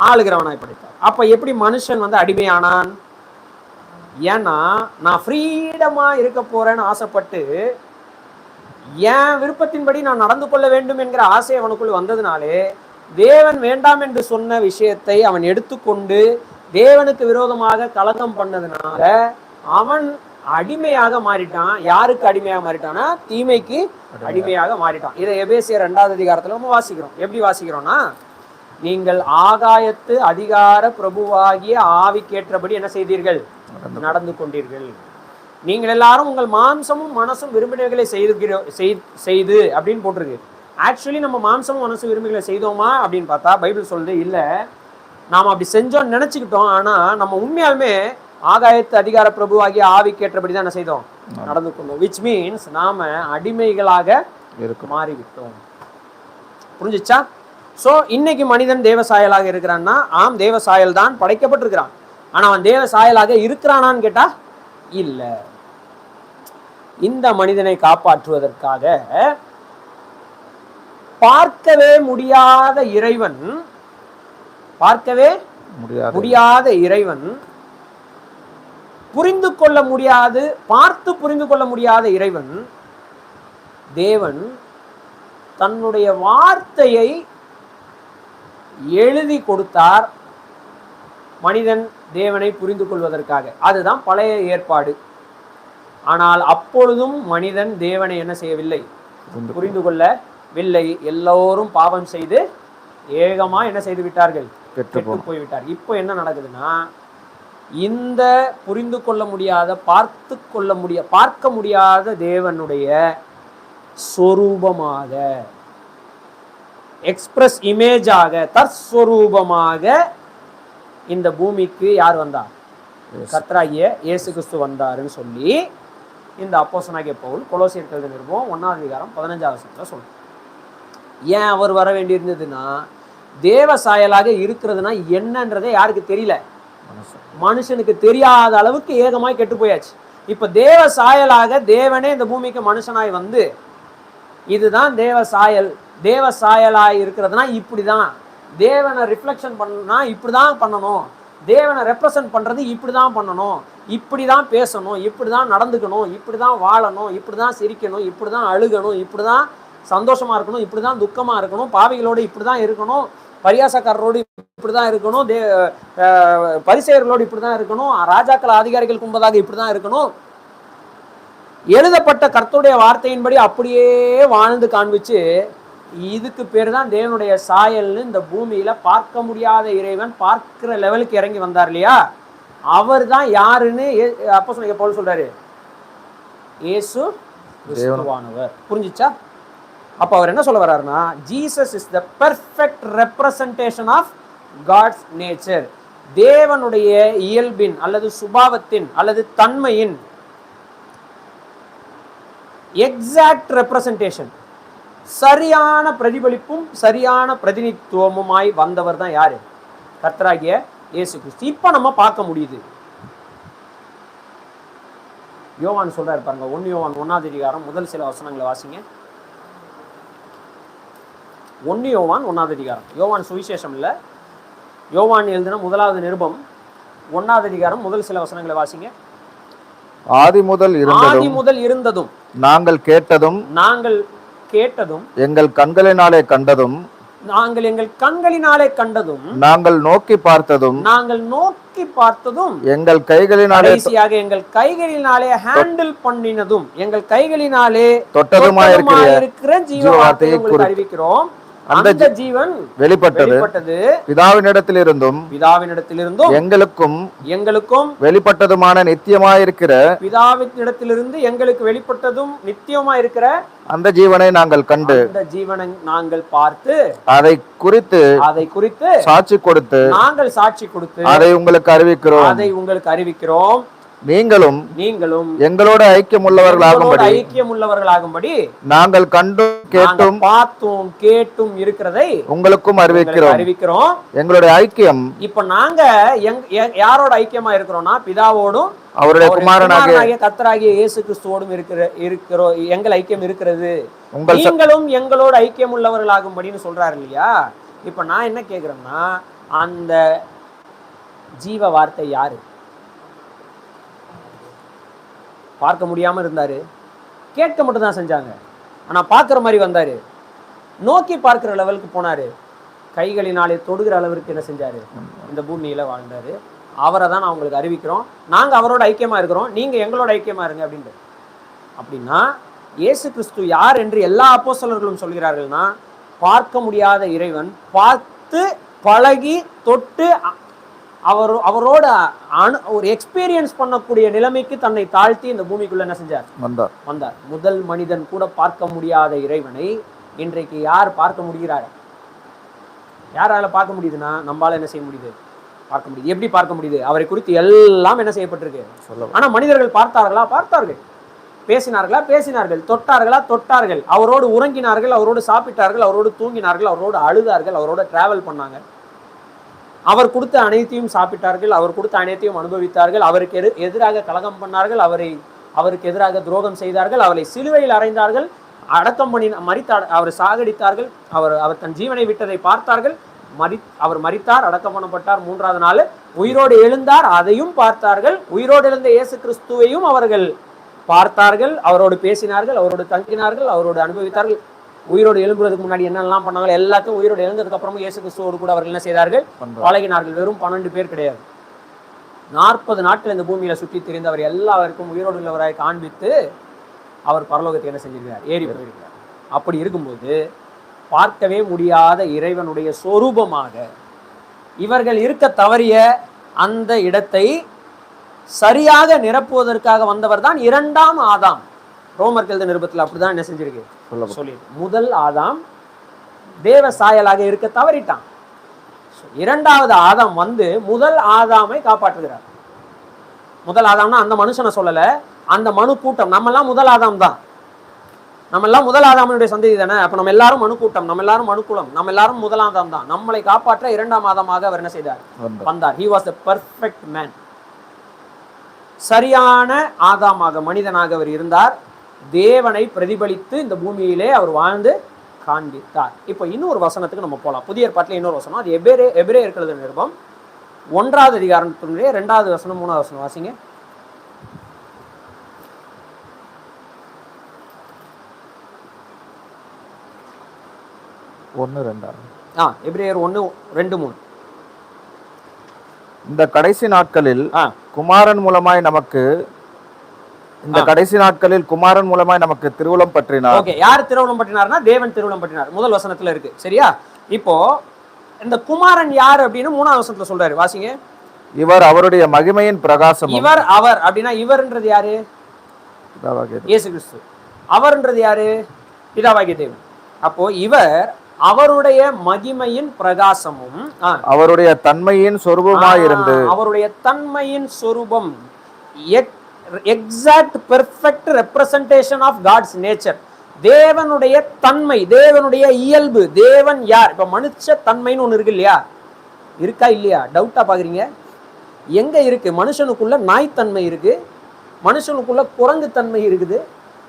ஆளுகிறவனாய் படைத்தார். அப்ப எப்படி மனுஷன் வந்து அடிமையானான்? ஏன்னா நான் ஃப்ரீடமா இருக்க போறேன்னு ஆசைப்பட்டு என் விருப்பத்தின்படி நான் நடந்து கொள்ள வேண்டும் என்கிற ஆசை அவனுக்குள் வந்ததுனாலே தேவன் வேண்டாம் என்று சொன்ன விஷயத்தை அவன் எடுத்துக்கொண்டு தேவனுக்கு விரோதமாக கலகம் பண்ணதுனால அவன் அடிமையாக மாறிட்டான். யாருக்கு அடிமையாக மாறிட்டான்னா தீமைக்கு அடிமையாக மாறிட்டான். இதை எபேசியர் 2வது அதிகாரத்துல நம்ம வாசிக்கிறோம். எப்படி வாசிக்கிறோம்னா, நீங்கள் ஆகாயத்து அதிகார பிரபுவாகிய ஆவிக்கேற்றபடி என்ன செய்தீர்கள்? நடந்து கொண்டீர்கள். நீங்கள் எல்லாரும் உங்கள் மாம்சமும் மனசும் விரும்பினவைகளை செய்து அப்படின்னு போட்டிருக்கு. ஆக்சுவலி நம்ம மாம்சமும் மனசு விரும்பிகளை செய்தோமா அப்படின்னு பார்த்தா பைபிள் சொல்லுது இல்லை, நாம் அப்படி செஞ்சோம்னு நினைச்சுக்கிட்டோம். ஆனா நம்ம உண்மையாலுமே ஆகாயத்து அதிகார பிரபுவாகிய ஆவிக்கேற்றபடி தான் என்ன செய்தோம்? நடந்து கொண்டோம். விச் மீன்ஸ் நாம அடிமைகளாக மாறிவிட்டோம். புரிஞ்சுச்சா? சோ இன்னைக்கு மனிதன் தேவ சாயலாக இருக்கிறான்னா, ஆம் தேவ சாயல் தான் படைக்கப்பட்டிருக்கிறான். ஆனா அவன் தேவ சாயலாக இருக்கிறானான்னு கேட்டா இல்ல. இந்த மனிதனை காப்பாற்றுவதற்காக பார்க்கவே முடியாத இறைவன் புரிந்து கொள்ள முடியாது, பார்த்து புரிந்து கொள்ள முடியாத இறைவன் தேவன் தன்னுடைய வார்த்தையை எழுதி கொடுத்தார் மனிதன் தேவனை புரிந்து கொள்வதற்காக. அதுதான் பழைய ஏற்பாடு. ஆனால் அப்பொழுதும் மனிதன் தேவனை என்ன செய்யவில்லை? புரிந்து கொள்ளவில்லை. எல்லோரும் பாவம் செய்து ஏகமா என்ன செய்து விட்டார்கள்? கெட்டு போய்விட்டார். இப்போ என்ன நடக்குதுன்னா, இந்த புரிந்து கொள்ள முடியாத, பார்க்க முடியாத தேவனுடைய சொரூபமாக, எக்ஸ்பிரஸ் இமேஜாக, தற்ஸ்வரூபமாக இந்த பூமிக்கு யார் வந்தார்? கர்த்தராகிய இயேசு கிறிஸ்து வந்தாருன்னு சொல்லி இந்த அப்போஸ்தலனாகிய பவுல் கொலோசியர் எழுதின நிருபம் 1வது அதிகாரம் 15வது வசனத்துல சொல்றார். ஏன் அவர் வர வேண்டியிருந்ததுன்னா, தேவ சாயலாக இருக்கிறதுனா என்னன்றதே யாருக்கு தெரியல? மனுஷனுக்கு தெரியாத அளவுக்கு ஏகமாய் கெட்டு போயாச்சு. இப்ப தேவ சாயலாக தேவனே இந்த பூமிக்கு மனுஷனாய் வந்து, இதுதான் தேவ சாயல், தேவ சாயலாய் இருக்கிறதுனா இப்படிதான், தேவனை ரிஃப்ளெக்ஷன் பண்ணா இப்படிதான் பண்ணணும், தேவனை ரெப்ரசன்ட் பண்றது இப்படிதான் பண்ணணும், இப்படிதான் பேசணும், இப்படிதான் நடந்துக்கணும், இப்படிதான் வாழணும், இப்படிதான் சிரிக்கணும், இப்படிதான் அழுகணும், இப்படிதான் சந்தோஷமா இருக்கணும், இப்படிதான் துக்கமா இருக்கணும், பாவிகளோடு இப்படிதான் இருக்கணும், பரியாசக்காரரோடு இப்படிதான் இருக்கணும், பரிசேயர்களோடு இப்படிதான் இருக்கணும், ராஜாக்கள் அதிகாரிகளுக்கு முன்பதாக இப்படிதான் இருக்கணும். எழுதப்பட்ட கர்த்தருடைய வார்த்தையின்படி அப்படியே வாழ்ந்து காண்பிச்சு, இதுக்கு பேர் தான் தேவனுடைய சாயல்னு இந்த பூமியில பார்க்க முடியாத இறைவன் பார்க்கிற லெவலுக்கு இறங்கி வந்தார் இல்லையா? அவர் தான் யாருன்னு அப்போஸ்தலன் பவுல் சொல்றாரு, இயேசு கிறிஸ்துவானவர். புரிஞ்சுச்சா? அப்ப அவர் என்ன சொல்ல வர்றாருன்னா, Jesus is the perfect representation of God's nature. தேவனுடைய இயல்பின் அல்லது சுபாவத்தின் அல்லது தன்மையின் எக்ஸாக்ட் ரெப்ரசன்டேஷன், சரியான பிரதிபலிப்பும் சரியான பிரதிநிதித்துவமுமாய் வந்தவர் தான் யாரு? கர்த்தராகிய இயேசு கிறிஸ்து. இப்ப நம்ம பார்க்க முடியுது. யோவான் சொல்றாரு பாருங்க, 1 யோவான் 1வது அதிகாரம் முதல் சில வசனங்களை வாசிங்க. 1 யோவான் 1வது அதிகாரம். யோவான் சுவிசேஷம் இல்ல, யோவான் எழுதின 1வது நிருபம் 1வது அதிகாரம் முதல் சில வசனங்களை வாசிங்க. ஆதி முதல் இருந்ததும் நாங்கள் கேட்டதும் எங்கள் கண்களினாலே கண்டதும் நாங்கள் நோக்கி பார்த்ததும் எங்கள் கைகளினாலே ஹேண்டில் பண்ணினதும் எங்கள் கைகளினாலே தொட்டதுமாயிருக்கிற ஜீவவார்த்தையை அறிவிக்கிறோம். அந்த ஜீவன் வெளிப்பட்டது பிதாவினிடத்திலிருந்தும் எங்களுக்கும் வெளிப்பட்டதுமான நித்தியமாயிருக்கிற, பிதாவினிடத்திலிருந்து எங்களுக்கு வெளிப்பட்டதும் நித்தியமாயிருக்கிற அந்த ஜீவனை நாங்கள் கண்டு, அந்த ஜீவனை நாங்கள் பார்த்து, அதை குறித்து சாட்சி கொடுத்து அதை உங்களுக்கு அறிவிக்கிறோம். நீங்களும் எங்களோட ஐக்கியமுள்ளவர்களாகும்படி நாங்கள் கண்டும் கேட்டும் பார்த்தோம் கேட்டும் இருக்கிறதை உங்களுக்கும் அறிவிக்கிறோம். எங்களுடைய ஐக்கியம் இப்ப நாங்க யாரோட ஐக்கியமா இருக்கிறோம்னா, பிதாவோடும் அவருடைய குமாரனாகிய கர்த்தராகிய இயேசு கிறிஸ்துவோடும் இருக்கிறோம். எங்கள் ஐக்கியம் இருக்கிறது. நீங்களும் எங்களோட ஐக்கியம் உள்ளவர்களாகும்படின்னு சொல்றாரு இல்லையா? இப்ப நான் என்ன கேக்குறேன்னா, அந்த ஜீவ வார்த்தை யாரு? பார்க்க முடியாம இருந்தாரு, கேட்க மட்டும் தான் செஞ்சாங்க. ஆனா பார்க்குற மாதிரி வந்தாரு, நோக்கி பார்க்கிற லெவலுக்கு போனாரு, கைகளினாலே தொடுகிற அளவிற்கு என்ன செஞ்சாரு, இந்த பூமியில வாழ்ந்தாரு. அவரை தான் நான் உங்களுக்கு அறிவிக்கிறோம். நாங்க அவரோட ஐக்கியமா இருக்கிறோம், நீங்க எங்களோட ஐக்கியமா இருங்க அப்படின்ட்டு. அப்படின்னா இயேசு கிறிஸ்து யார் என்று எல்லா அப்போஸ்தலர்களும் சொல்கிறார்கள்னா, பார்க்க முடியாத இறைவன், பார்த்து பழகி தொட்டு அவரோட ஒரு எக்ஸ்பீரியன்ஸ் பண்ணக்கூடிய நிலைமைக்கு தன்னை தாழ்த்தி இந்த பூமிக்குள்ள என்ன செஞ்சார், வந்தார். முதல் மனிதன் கூட பார்க்க முடியாத இறைவனை இன்றைக்கு யார் பார்க்க முடிகிறார்? யாரால பார்க்க முடியுதுன்னா நம்மளால என்ன செய்ய முடியுது, பார்க்க முடியுது. எப்படி பார்க்க முடியுது? அவரை குறித்து எல்லாம் என்ன செய்யப்பட்டிருக்கு. ஆனா மனிதர்கள் பார்த்தார்களா? பார்த்தார்கள். பேசினார்களா? பேசினார்கள். தொட்டார்களா? தொட்டார்கள். அவரோடு உறங்கினார்கள், அவரோடு சாப்பிட்டார்கள், அவரோடு தூங்கினார்கள், அவரோடு அழுதார்கள், அவரோட டிராவல் பண்ணாங்க. அவர் கொடுத்த அனைத்தையும் சாப்பிட்டார்கள், அவர் கொடுத்த அனைத்தையும் அனுபவித்தார்கள். அவருக்கு எதிராக கலகம் பண்ணார்கள், அவருக்கு எதிராக துரோகம் செய்தார்கள், அவரை சிலுவையில் அறைந்தார்கள், அடக்கம் பண்ணி அவர் சாகடித்தார்கள், அவர் தன் ஜீவனை விட்டதை பார்த்தார்கள். அவர் மரித்தார், அடக்கம் பண்ணப்பட்டார், 3ஆவது நாள் உயிரோடு எழுந்தார், அதையும் பார்த்தார்கள். உயிரோடு எழுந்த இயேசு கிறிஸ்துவையும் அவர்கள் பார்த்தார்கள், அவரோடு பேசினார்கள், அவரோடு தங்கினார்கள், அவரோடு அனுபவித்தார்கள். உயிரோடு எழும்புறதுக்கு முன்னாடி என்னெல்லாம் பண்ணாங்க எல்லாத்தையும் உயிரோடு எழுந்ததுக்கு அப்புறமும் இயேசு கிறிஸ்துவோடு கூட அவர்கள் என்ன செய்தார்கள், பழகினார்கள். வெறும் 12 பேர் கிடையாது, 40 நாட்கள் இந்த பூமியில சுற்றி திரிந்து அவர் எல்லாருக்கும் உயிரோடு உள்ளவராய் காண்பித்து அவர் பரலோகத்தை என்ன செஞ்சிருக்கிறார், ஏறி போயிருக்கிறார். அப்படி இருக்கும்போது பார்க்கவே முடியாத இறைவனுடைய சொரூபமாக இவர்கள் இருக்க தவறிய அந்த இடத்தை சரியாக நிரப்புவதற்காக வந்தவர் தான் 2ஆம் ஆதாம். ரோமர் எழுதின நிருபத்தில் அப்படிதான் என்ன செஞ்சிருக்கு சொல்லி, முதல் ஆதாம் தேவ சாயலாக இருக்க தவறிட்டான். 2ஆவது ஆதாம் வந்து முதல் ஆதாமை காப்பாற்றுகிறார். முதல் ஆதாம்னா அந்த மனுஷனை சொல்லல, அந்த மனு கூட்டம். நம்ம எல்லாம் முதல் ஆதாம் தான், நம்ம எல்லாம் முதல் ஆதாமனுடைய சந்ததி தானே. அப்ப நம்ம எல்லாரும் மனு கூட்டம், நம்ம எல்லாரும் மனுக்குலம், நம்ம எல்லாரும் முதல் ஆதாம் தான். நம்மளை காப்பாற்ற 2ஆம் ஆதாமாக அவர் என்ன செய்தார், வந்தார். He was the perfect man. சரியான ஆதாமாக மனிதனாக அவர் இருந்தார். தேவனை பிரதிபலித்து இந்த பூமியிலே அவர் வாழ்ந்து காண்பித்தார். இப்போ இன்னொரு வசனத்துக்கு நம்ம போகலாம். புதிய ஏற்பாட்டில் இன்னொரு வசனம், அது எபிரேயர் எழுதின நிருபம் 1ஆவது அதிகாரத்தினுடைய 2வது வசனம் 3வது வசனம் வாசிங்க. எபிரேயர் 1:2-3. இந்த கடைசி நாட்களில் குமாரன் மூலமாய் நமக்கு திருவுளம் பற்றினார். ஓகே, யார் திருவுளம் பற்றினார்னா தேவன் திருவுளம் பற்றினார். முதல் வசனத்துல இருக்கு, சரியா? இப்போ இந்த குமாரன் யார் அப்படின்னு 3ஆவது வசனத்துல சொல்றாரு, வாசிங்க. இவர் அவருடைய மகிமையின் பிரகாசம். அவர் அப்படின்னா இவர்ன்றது யாரு? இயேசு கிறிஸ்து. அவர்ன்றது யாரு? பிதாவாகிய தேவன். அப்போ இவர் அவருடைய மகிமையின் பிரகாசமும் அவருடைய தன்மையின் சொரூபமாயிருந்து, அவருடைய தன்மையின் சொரூபம், exact perfect representation of God's nature. தேவனுடைய தன்மை, தேவனுடைய இயல்பு. தேவன் யார்? இப்ப மனுஷ தன்மைன்னு ஒண்ணு இருக்கு இல்லையா? இருக்கா இல்லையா? டவுட்டா பாக்குறீங்க? எங்க இருக்கு? மனுஷனுக்குள்ள நாய்த்தன்மை இருக்கு, மனுஷனுக்குள்ள குரங்கு தன்மை இருக்குது,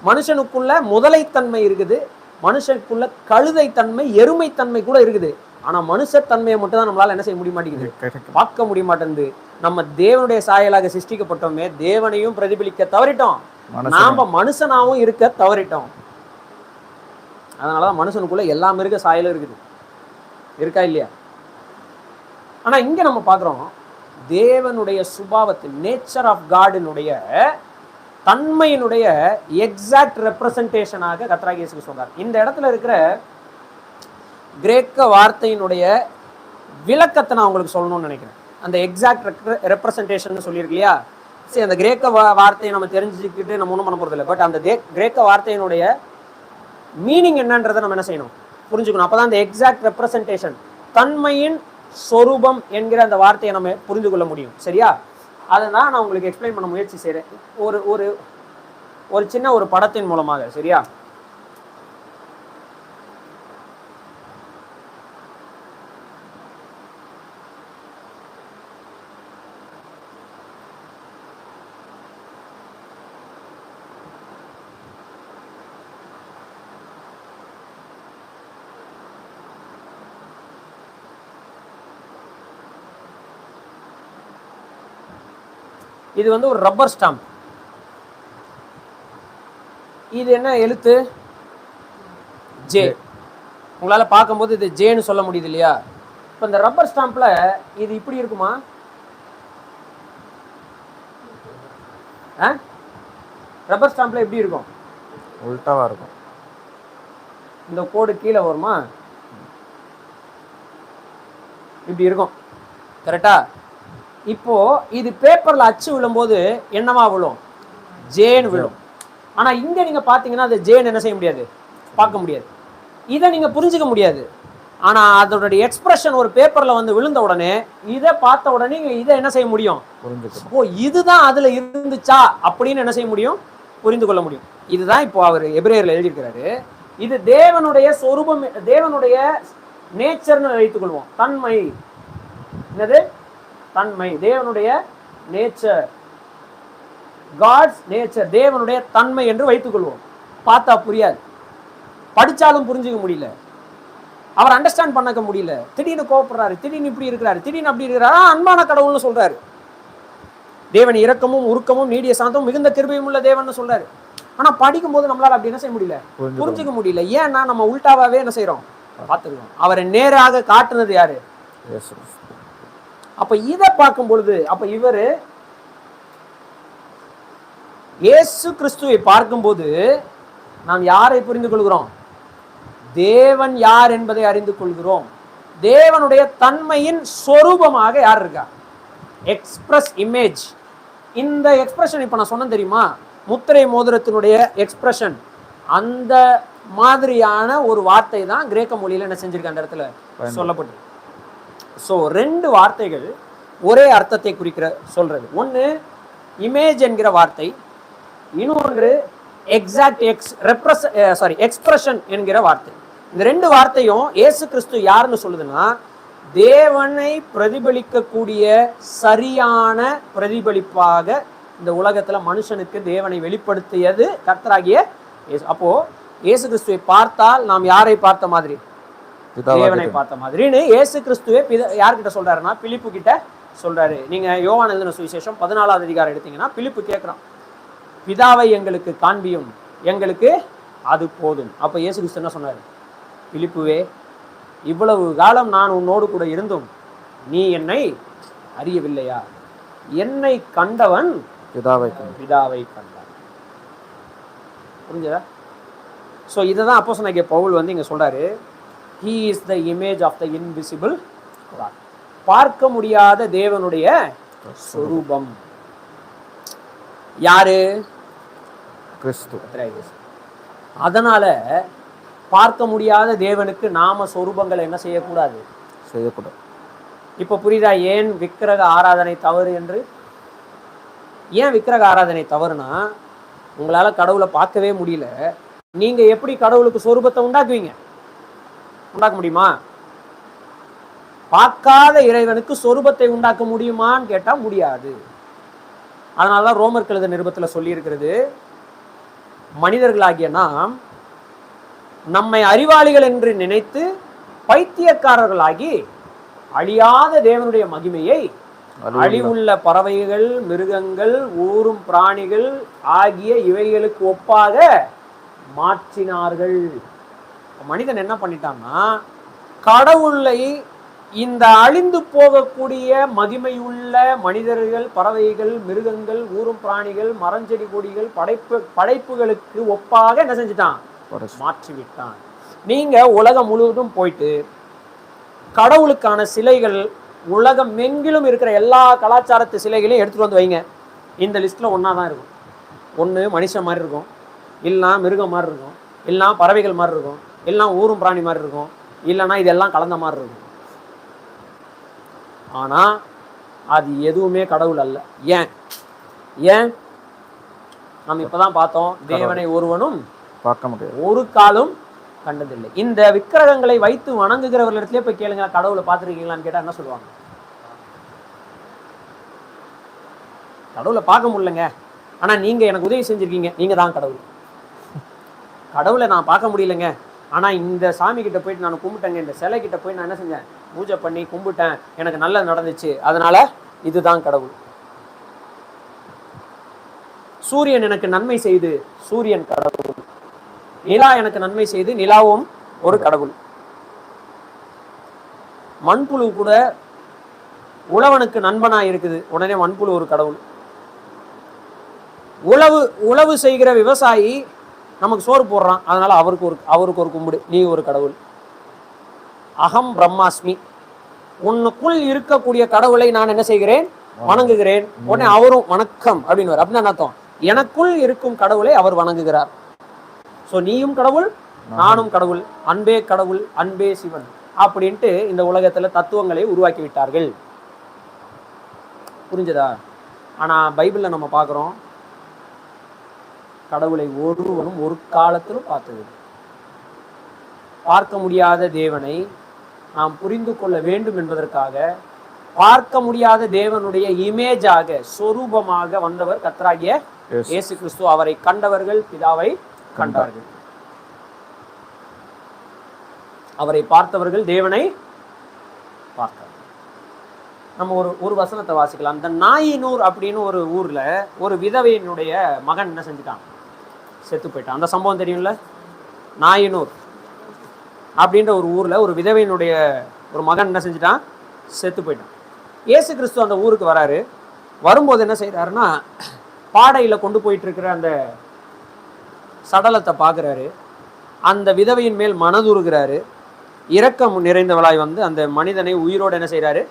மனுஷனுக்குள்ள முதலைத்தன்மை இருக்குது, மனுஷனுக்குள்ள கழுதை தன்மை, எருமை தன்மை கூட இருக்குது. ஆனா மனுஷத்தன்மையை மட்டும் தான் நம்மளால என்ன செய்ய முடிய மாட்டேங்குது, பார்க்க முடிய மாட்டேங்குது. நம்ம தேவனுடைய சாயலாக சிருஷ்டிக்கப்பட்டோமே, தேவனையும் பிரதிபலிக்க தவறிட்டோம், நாம மனுஷனாவும் இருக்க தவறிட்டோம். அதனாலதான் மனுஷனுக்குள்ள எல்லா மிருக சாயலும் இருக்குது, இருக்கா இல்லையா? ஆனா இங்க நம்ம பாக்குறோம் தேவனுடைய சுபாவத்தின், நேச்சர் ஆஃப் காடினுடைய தன்மையினுடைய எக்ஸாக்ட் ரெப்ரசன்டேஷனாக கர்த்தராகிய இயேசு சொல்றார். இந்த இடத்துல இருக்கிற கிரேக்க வார்த்தையினுடைய விளக்கத்தை நான் உங்களுக்கு சொல்லணும்னு நினைக்கிறேன். அந்த எக்ஸாக்ட் ரெப்ரசன்டேஷன் சொல்லியிருக்கு இல்லையா? சரி, அந்த கிரேக்க வார்த்தையை நம்ம தெரிஞ்சுக்கிட்டு நம்ம ஒன்றும் பண்ண போறது இல்லை. பட் அந்த கிரேக்க வார்த்தையினுடைய மீனிங் என்னன்றதை நம்ம என்ன செய்யணும், புரிஞ்சுக்கணும். அப்பதான் அந்த எக்ஸாக்ட் ரெப்ரசன்டேஷன், தன்மையின் சொரூபம் என்கிற அந்த வார்த்தையை நம்ம புரிந்து கொள்ள முடியும். சரியா? அதை தான் நான் உங்களுக்கு எக்ஸ்பிளைன் பண்ண முயற்சி செய்கிறேன் ஒரு சின்ன ஒரு படத்தின் மூலமாக. சரியா? இது வந்து ஒரு ரப்பர் ஸ்டாம்ப். இது என்ன எழுத்து? ஜே. உங்களால பார்க்கும்போது இது ஜேன்னு சொல்ல முடியுது இல்லையா? இப்ப இந்த ரப்பர் ஸ்டாம்ப்ல இது இப்படி இருக்குமா? ரப்பர் ஸ்டாம்ப்ல எப்படி இருக்கும்? உல்டாவா இருக்கும். இந்த கோடு கீழே வருமா? இப்படி இருக்கும். கரெக்டா? இப்போ இது பேப்பர்ல அச்சு விழும்போது என்னவா விழும்? ஜேன்னு விழும். ஆனா இங்க நீங்க பாத்தீங்கன்னா அது ஜேன்னு என்ன செய்ய முடியாது, பார்க்க முடியாது. இதை நீங்க புரிஞ்சுக்க முடியாது. ஆனா அதோடைய எக்ஸ்பிரஷன் ஒரு பேப்பர்ல வந்து விழுந்த உடனே இதை பார்த்த உடனே இதை என்ன செய்ய முடியும்? ஓ, இதுதான் அதுல இருந்துச்சா அப்படின்னு என்ன செய்ய முடியும்? புரிந்து கொள்ள முடியும். இதுதான் இப்போ அவர் எபிரேயர்ல எழுதியிருக்கிறாரு. இது தேவனுடைய சொரூபம், தேவனுடைய நேச்சர்னு வைத்துக் கொள்வோம். தன்மை, என்னது? தன்மை, தேவனுடைய நேச்சர், காட்ஸ் நேச்சர், தேவனுடைய தன்மை என்று வைத்துக் கொள்வோம். பார்த்தா புரியாது, படிச்சாலும் புரிஞ்சுக்க முடியல, அவர் அண்டர்ஸ்டாண்ட் பண்ணக்க முடியல. திடீர்னு கோவப்படுறாரு, திடீர்னு இப்படி இருக்கிறாரு, திடீர்னு அப்படி இருக்கிறாரு. அன்பான கடவுள்னு சொல்றாரு. தேவன் இரக்கமும் உருக்கமும் நீடிய சாந்தமும் மிகுந்த கிருபையும் உள்ள தேவன் சொல்றாரு. ஆனா படிக்கும் போது நம்மளால அப்படி என்ன செய்ய முடியல, புரிஞ்சுக்க முடியல. ஏன்னா நம்ம உல்டாவாவே என்ன செய்யறோம், பார்த்துருக்கோம். அவரை நேராக காட்டுனது யாரு? அப்ப இதை பார்க்கும் பொழுது அப்ப இவரு இயேசு கிறிஸ்துவை பார்க்கும்போது நாம் யாரை புரிந்து கொள்கிறோம்? தேவன் யார் என்பதை அறிந்து கொள்கிறோம். தேவனுடைய தன்மையின் சொரூபமாக யார் இருக்கா? Express image. இந்த எக்ஸ்பிரஷன் இப்ப நான் சொன்னேன் தெரியுமா, முத்திரை மோதிரத்தினுடைய எக்ஸ்பிரஷன், அந்த மாதிரியான ஒரு வார்த்தை தான் கிரேக்க மொழியில என்ன செஞ்சிருக்க அந்த இடத்துல சொல்லப்பட்டு. ஸோ 2 வார்த்தைகள் ஒரே அர்த்தத்தை குறிக்கிற சொல்றது. ஒன்று இமேஜ் என்கிற வார்த்தை, இன்னொன்று எக்ஸ்பிரஷன் என்கிற வார்த்தை. இந்த 2 வார்த்தையும் இயேசு கிறிஸ்து யாருன்னு சொல்லுதுன்னா, தேவனை பிரதிபலிக்கக்கூடிய சரியான பிரதிபலிப்பாக இந்த உலகத்துல மனுஷனுக்கு தேவனை வெளிப்படுத்தியது கர்த்தராகிய இயேசு. அப்போ இயேசு கிறிஸ்துவை பார்த்தால் நாம் யாரை பார்த்த மாதிரி? தேவனை பார்த்த மாதிரின்னு இயேசு கிறிஸ்துவே யார்கிட்ட சொல்றாருன்னா, பிலிப்பு கிட்ட சொல்றாரு. நீங்க யோவான் எழுதின சுவிசேஷம் 14வது அதிகாரம் எடுத்தீங்கன்னா பிலிப்பு கேட்கிறான், பிதாவை எங்களுக்கு காண்பியும், எங்களுக்கு அது போதும். அப்ப இயேசு கிறிஸ்து என்ன சொன்னாரு? பிலிப்புவே, இவ்வளவு காலம் நான் உன்னோடு கூட இருந்தும் நீ என்னை அறியவில்லையா? என்னை கண்டவன் பிதாவை கண்டான். புரிஞ்சதா? ஸோ இதை தான் அப்போஸ்தலனாகிய பவுல் வந்து இங்க சொல்றாரு, he is the image of the invisible God. பார்க்க முடியாத தேவனுடைய சொரூபம். யாரு? கிறிஸ்து. அதனால பார்க்க முடியாத தேவனுக்கு நாம சொரூபங்களை என்ன செய்யக்கூடாது? இப்ப புரியுதா ஏன் விக்கிரக ஆராதனை தவறு என்று? ஏன் விக்கிரக ஆராதனை தவறுனா, உங்களால கடவுளை பார்க்கவே முடியல, நீங்க எப்படி கடவுளுக்கு சொரூபத்தை உண்டாக்குவீங்க? உண்டாக்க முடியுமா? பார்க்காத இறைவனுக்கு சொரூபத்தை உண்டாக்க முடியுமான்னு கேட்டா முடியாது. அதனாலதான் ரோமர் கழுத நிருபத்துல சொல்லி இருக்கிறது, மனிதர்களாகிய நாம் நம்மை அறிவாளிகள் என்று நினைத்து பைத்தியக்காரர்களாகி அழியாத தேவனுடைய மகிமையை அழிவுள்ள பறவைகள், மிருகங்கள், ஊரும் பிராணிகள் ஆகிய இவைகளுக்கு ஒப்பாக மாற்றினார்கள். மனிதன் என்ன பண்ணிட்டான்னா, கடவுளை இந்த அழிந்து போகக்கூடிய மகிமையுள்ள மனிதர்கள், பறவைகள், மிருகங்கள், ஊரும் பிராணிகள், மரஞ்செடி கொடிகள், படைப்புகளுக்கு ஒப்பாக என்ன செஞ்சுட்டான்? மாற்றி விட்டான். நீங்க உலகம் முழுவதும் போயிட்டு கடவுளுக்கான சிலைகள் உலகம் எங்கிலும் இருக்கிற எல்லா கலாச்சாரத்து சிலைகளையும் எடுத்துட்டு வந்து வைங்க. இந்த லிஸ்ட்ல ஒன்னா தான் இருக்கும். ஒன்று மனுஷன் மாதிரி இருக்கும், இல்லைனா மிருகம் மாதிரி இருக்கும், இல்லைனா பறவைகள் மாதிரி இருக்கும், இல்லைனா ஊரும் பிராணி மாதிரி இருக்கும், இல்லைனா இதெல்லாம் கலந்த மாதிரி இருக்கும். ஆனா அது எதுவுமே கடவுள் அல்ல. ஏன் ஏன் நம்ம இப்பதான் பார்த்தோம், தேவனை ஒருவனும் பார்க்க முடியாது, ஒரு காலம் கண்டதில்லை. இந்த விக்கிரகங்களை வைத்து வணங்குகிறவர்களிடத்திலே போய் கேளுங்க, கடவுளை பார்த்துருக்கீங்களான்னு கேட்டா என்ன சொல்லுவாங்க? கடவுளை பார்க்க முடியலங்க, ஆனா நீங்க எனக்கு உதவி செஞ்சிருக்கீங்க, நீங்க தான் கடவுள். கடவுளை நான் பார்க்க முடியலங்க, ஆனா இந்த சாமி கிட்ட போயிட்டு நான் கும்பிட்டேங்க, இந்த சிலை கிட்ட போய் நான் என்ன செஞ்சேன், பூஜை பண்ணி கும்பிட்டேன், எனக்கு நல்லது நடந்துச்சு, அதனால இதுதான் கடவுள். சூரியன் எனக்கு நன்மை செய்து, சூரியன் கடவுள். நிலா எனக்கு நன்மை செய்து, நிலாவும் ஒரு கடவுள். மண்புழு கூட உழவனுக்கு நண்பனா இருக்குது. உடனே மண்புழு ஒரு கடவுள். உழவு செய்கிற விவசாயி நமக்கு சோறு போடுறான், அதனால அவருக்கு ஒரு கும்பிடு, நீ ஒரு கடவுள். அகம் பிரம்மாஸ்மி, உன்னுக்குள் இருக்கக்கூடிய கடவுளை நான் என்ன செய்கிறேன், வணங்குகிறேன். உடனே அவரும் வணக்கம் அப்படின்னு அப்படின்னா அர்த்தம், எனக்குள் இருக்கும் கடவுளை அவர் வணங்குகிறார். சோ நீயும் கடவுள், நானும் கடவுள், அன்பே கடவுள், அன்பே சிவன் அப்படின்ட்டு இந்த உலகத்துல தத்துவங்களை உருவாக்கி விட்டார்கள். புரிஞ்சதா? ஆனா பைபிள்ல நம்ம பார்க்கிறோம், கடவுளை ஒருவனும் ஒரு காலத்திலும் பார்த்தது. பார்க்க முடியாத தேவனை நாம் புரிந்து கொள்ள வேண்டும் என்பதற்காக பார்க்க முடியாத தேவனுடைய இமேஜாக, சொரூபமாக வந்தவர் கர்த்தராகிய இயேசு கிறிஸ்து. அவரை கண்டவர்கள் பிதாவை கண்டார்கள். அவரை பார்த்தவர்கள் தேவனை பார்த்தார்கள். நம்ம ஒரு வசனத்தை வாசிக்கலாம். அந்த நாயினூர் அப்படின்னு ஒரு ஊர்ல ஒரு விதவையினுடைய மகன் என்ன செஞ்சுட்டான், செத்து போயிட்டான். அந்த சம்பவம் தெரியும்ல? நாயினூர் அப்படின்ற ஒரு ஊர்ல ஒரு விதவையினுடைய ஒரு மகன் என்ன செஞ்சுட்டான், செத்து போயிட்டான். இயேசு கிறிஸ்து அந்த ஊருக்கு வராரு. வரும்போது என்ன செய்யறாருன்னா, பாடையில கொண்டு போயிட்டு இருக்கிற அந்த சடலத்தை பார்க்குறாரு. அந்த விதவையின் மேல் மனதுருகிறாரு. இரக்கம் நிறைந்தவளாய் வந்து அந்த மனிதனை உயிரோடு என்ன செய்யறாரு,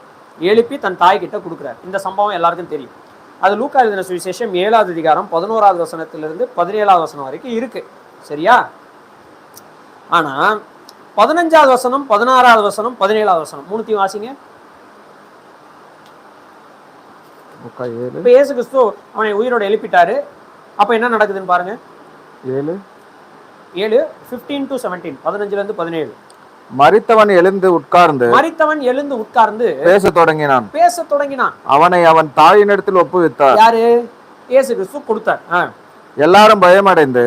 எழுப்பி தன் தாய்கிட்ட கொடுக்குறாரு. இந்த சம்பவம் எல்லாருக்கும் தெரியும். அது லூக்கா எழுதின சுவிசேஷம் 7வது அதிகாரம் 11வது வசனத்திலிருந்து 17வது வசனம் வரைக்கும் இருக்கு. சரியா? ஆனா 15வது வசனம், 16வது வசனம், 17வது வசனம் மூணுத்தையும் வாசிங்க. இப்ப இயேசு கிறிஸ்து அவனை உயிரோட எழுப்பிட்டாரு. அப்ப என்ன நடக்குதுன்னு பாருங்க. 7:15 to 17, 15ல இருந்து 17. மரித்தவன் எழுந்து உட்கார்ந்து பேச தொடங்கினான். அவனை அவன் தாயினிடத்தில் ஒப்புவித்தார். யாரு? இயேசு கிறிஸ்து கொடுத்தார். எல்லாரும் பயமடைந்து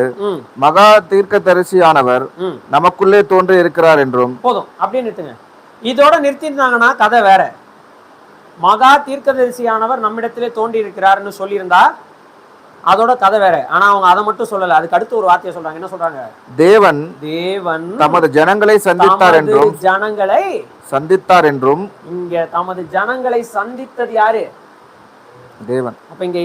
மகா தீர்க்கதரிசியானவர் நமக்குள்ளே தோன்றி இருக்கிறார் என்றும். போதும், அப்படியே நிறுத்துங்க. இதோட நிறுத்திருந்தாங்கன்னா கதை வேற. மகா தீர்க்கதரிசியானவர் நம்மிடத்திலே தோன்றி இருக்கிறார்னு சொல்லியிருந்தா அதோட கதை வேற. ஆனா அவங்க அதை மட்டும் சொல்லல, அதுக்கு அடுத்து ஒரு வார்த்தையை சொல்றாங்க. என்ன சொல்றாங்க? தேவன் தமது ஜனங்களை சந்தித்தார் என்றும். இங்க தமது ஜனங்களை சந்தித்தது யாரு? தேவன். அப்ப இங்க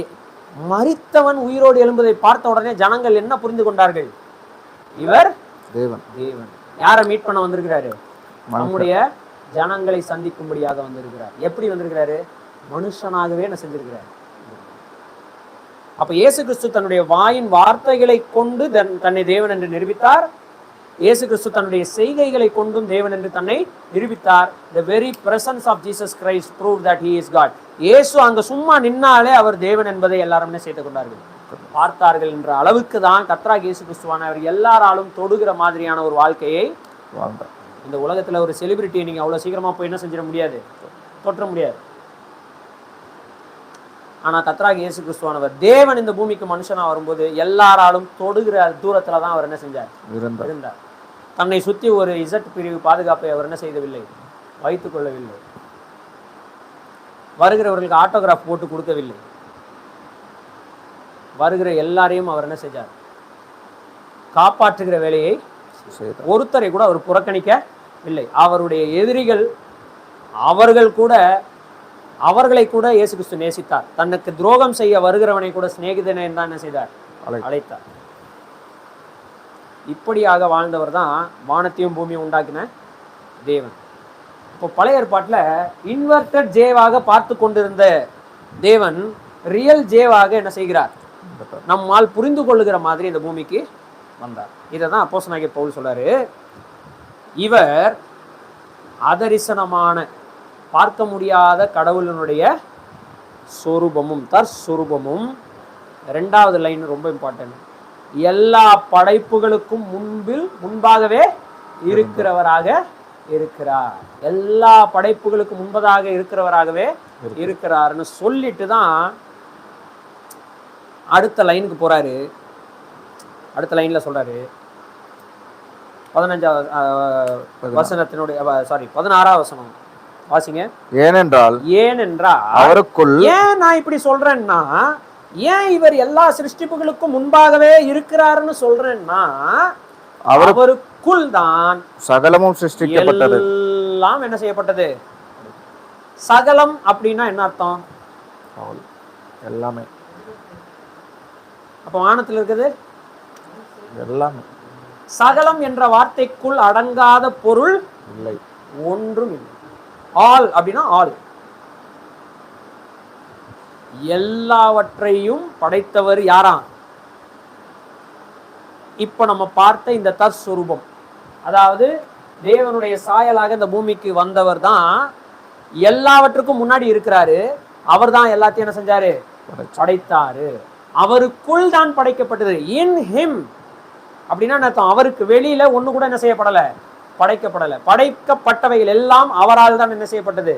மரித்தவன் உயிரோடு எழும்புவதை பார்த்த உடனே ஜனங்கள் என்ன புரிந்து கொண்டார்கள்? இவர் தேவன். யாரை மீட் பண்ண வந்திருக்கிறாரு? நம்முடைய ஜனங்களை சந்திக்கும்படியாக வந்திருக்கிறார். எப்படி வந்திருக்கிறாரு? மனுஷனாகவே என்ன செஞ்சிருக்கிறார். அப்ப இயேசு கிறிஸ்து தன்னுடைய வாயின் வார்த்தைகளை கொண்டு தன்னை தேவன் என்று நிரூபித்தார். இயேசு கிறிஸ்து தன்னுடைய செய்கைகளை கொண்டும் தேவன் என்று தன்னை நிரூபித்தார். The very presence of Jesus Christ proved that he is God. இயேசு அங்க சும்மா நின்னாலே அவர் தேவன் என்பதை எல்லாரும் என்ன செய்து கொண்டார்கள், பார்த்தார்கள் என்ற அளவுக்கு தான் கர்த்தராகிய இயேசு கிறிஸ்துவானவர் எல்லாராலும் தொடுகிற மாதிரியான ஒரு வாழ்க்கையை வாழ்ந்தார். இந்த உலகத்துல ஒரு செலிபிரிட்டியை நீங்க அவ்வளவு சீக்கிரமா போய் என்ன செஞ்சிட முடியாது, தொற்ற முடியாது. ஆனா கர்த்தராகிய இயேசு கிறிஸ்துவானவர் தேவன் இந்த பூமிக்கு மனுஷனா வரும்போது எல்லாராலும் தொடுகிற தூரத்துலதான் அவர் என்ன செஞ்சார், இருந்தார். தன்னை சுத்தி ஒரு இசட் பிரிவு பாதுகாப்பை அவர் என்ன செய்யவில்லை, வைத்துக் கொள்ளவில்லை. வருகிறவர்களுக்கு ஆட்டோகிராஃப் போட்டு கொடுக்கவில்லை. வருகிற எல்லாரையும் அவர் என்ன செஞ்சார், காப்பாற்றுகிற வேலையை ஒருத்தரை கூட அவர் புறக்கணிக்கவில்லை. அவருடைய எதிரிகள் அவர்களை கூட இயேசு கிறிஸ்து நேசித்தார். தனக்கு துரோகம் செய்ய வருகிறவனை கூட சிநேகிதனை தான் என்ன செய்தார், அழைத்தார். இப்படியாக வாழ்ந்தவர் தான் வானத்தையும் பூமியும் உண்டாக்கின தேவன். இப்போ பழைய ஏற்பாட்டில் இன்வெர்டட் ஜேவாக பார்த்து கொண்டிருந்த தேவன் ரியல் ஜேவாக என்ன செய்கிறார், நம்மால் புரிந்து கொள்ளுகிற மாதிரி இந்த பூமிக்கு வந்தார். இதை தான் அப்போஸ்தலனாகிய பவுல் சொல்றாரு. இவர் அதரிசனமான பார்க்க முடியாத கடவுளினுடைய சொரூபமும் தற்சொரூபமும். ரெண்டாவது லைன் ரொம்ப இம்பார்ட்டன்ட். எல்லா படைப்புகளுக்கும் முன்பாகவே இருக்கிறவராக இருக்கிறார். எல்லா படைப்புகளுக்கு முன்பதாக இருக்கிறவராகவே இருக்கிறார்னு சொல்லிட்டு தான் அடுத்த லைனுக்கு போறாரு. அடுத்த லைன்ல சொல்றாரு 15வது வசனத்தினுடைய 16வது வசனம் வாசிங்க. ஏனென்றால் அவருக்குள், ஏன் நான் இப்படி சொல்றேன்னா, ஏன் இவர் எல்லா சிருஷ்டிப்புகளுக்கும் முன்பாகவே இருக்கிறாருன்னு சொல்றேன்னா, அவருக்குள் தான் சகலமும் சிருஷ்டிக்கப்பட்டது. எல்லாம் என்ன செய்யப்பட்டது? சகலம் அப்படின்னா என்ன அர்த்தம்? எல்லாமே. அப்ப வானத்தில் இருக்குது எல்லாமே. சகலம் என்ற வார்த்தைக்குள் அடங்காத பொருள் இல்லை, ஒன்றும் இல்லை. ஆல் அப்படின்னா ஆல், எல்லாவற்றையும் படைத்தவர் யாரா? இப்ப நம்ம பார்த்த இந்த தற்ஸ்வரூபம், அதாவது தேவனுடைய சாயலாக இந்த பூமிக்கு வந்தவர் தான் எல்லாவற்றுக்கும் முன்னாடி இருக்கிறாரு. அவர் தான் எல்லாத்தையும் என்ன செஞ்சாரு? படைத்தாரு. அவருக்குள் தான் படைக்கப்பட்டது. இன் ஹிம் அப்படின்னா அர்த்தம் அவருக்கு வெளியில ஒண்ணு கூட என்ன செய்யப்படல, படைக்கப்படல. படைக்கப்பட்டவைகள் எல்லாம் அவரால் தான் என்ன செய்யப்பட்டது,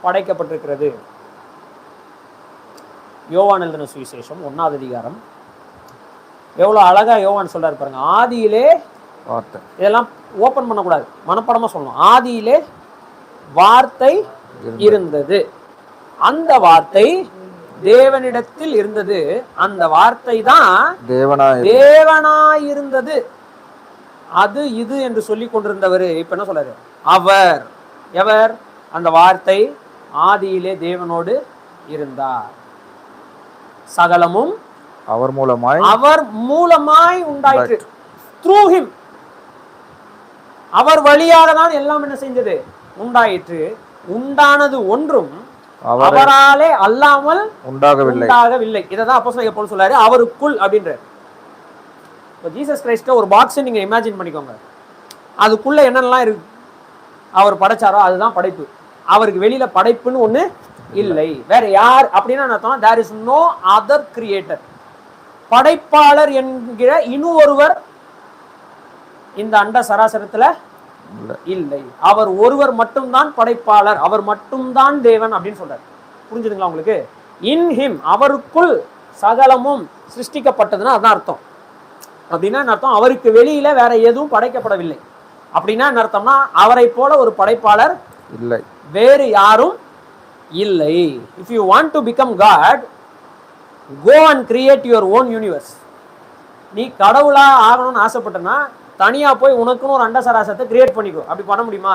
படைக்கப்பட்டிருக்கிறது. யோவான் எழுதின சுவிசேஷம் 1ஆம் அதிகாரம் எவ்வளவு அழகா யோவான் சொல்றாரு பாருங்க. ஆதியிலே வார்த்தை, இதெல்லாம் ஓபன் பண்ணக்கூடாது, மனப்படமா சொல்லணும். ஆதியிலே வார்த்தை இருந்தது, அந்த வார்த்தை தேவனிடத்தில் இருந்தது, அந்த வார்த்தை தான் தேவனாயிருந்தது. அது இது என்று சொல்லி கொண்டிருந்தவர் இப்ப என்ன சொல்றாரு? அவர். எவர்? அந்த வார்த்தை ஆதியிலே தேவனோடு இருந்தார். சகலமும் அவர் மூலமாய் உண்டாயிற்று. த்ரூ ஹிம், அவர் வழியாக தான் எல்லாம் என்ன செஞ்சது, உண்டாயிற்று. உண்டானது ஒன்றும் அவராலே அல்லாமல் உண்டாகவில்லை. இததான் அப்போஸ்தலன் பவுல் சொல்றாரு, அவருக்குள் அப்படின்ற. ஜீசஸ் கிரைஸ்ட ஒரு பாக்ஸ் நீங்க இமேஜின் பண்ணிக்கோங்க. அதுக்குள்ள என்னெல்லாம் இருக்கு அவர் படைச்சாரோ அதுதான் படைப்பு. அவருக்கு வெளியில படைப்புன்னு ஒண்ணு இல்லை. வேற யார் அப்படின்னா அர்த்தம், there is no other creator. படைப்பாளர் என்கிற இன்னும் ஒருவர் இந்த அண்ட சராசரத்துல இல்லை. அவர் ஒருவர் மட்டும்தான் படைப்பாளர், அவர் மட்டும்தான் தேவன் அப்படின்னு சொல்றாரு. புரிஞ்சுதுங்களா உங்களுக்கு? இன் ஹிம், அவருக்குள் சகலமும் சிருஷ்டிக்கப்பட்டதுன்னா அதான் அர்த்தம். அப்படின்னா அர்த்தம் அவருக்கு வெளியில வேற எதுவும் படைக்கப்படவில்லை. அப்படின்னா என்ன அர்த்தம்னா அவரை போல ஒரு படைப்பாளர் இல்லை, வேறு யாரும் இல்லை. If you want to become God, go and create your own universe. நீ கடவுளா ஆகணும்னு ஆசைப்பட்டனா தனியா போய் உனக்குன்னு ஒரு அண்டசராசத்தை கிரியேட் பண்ணிக்கோ. அப்படி பண்ண முடியுமா?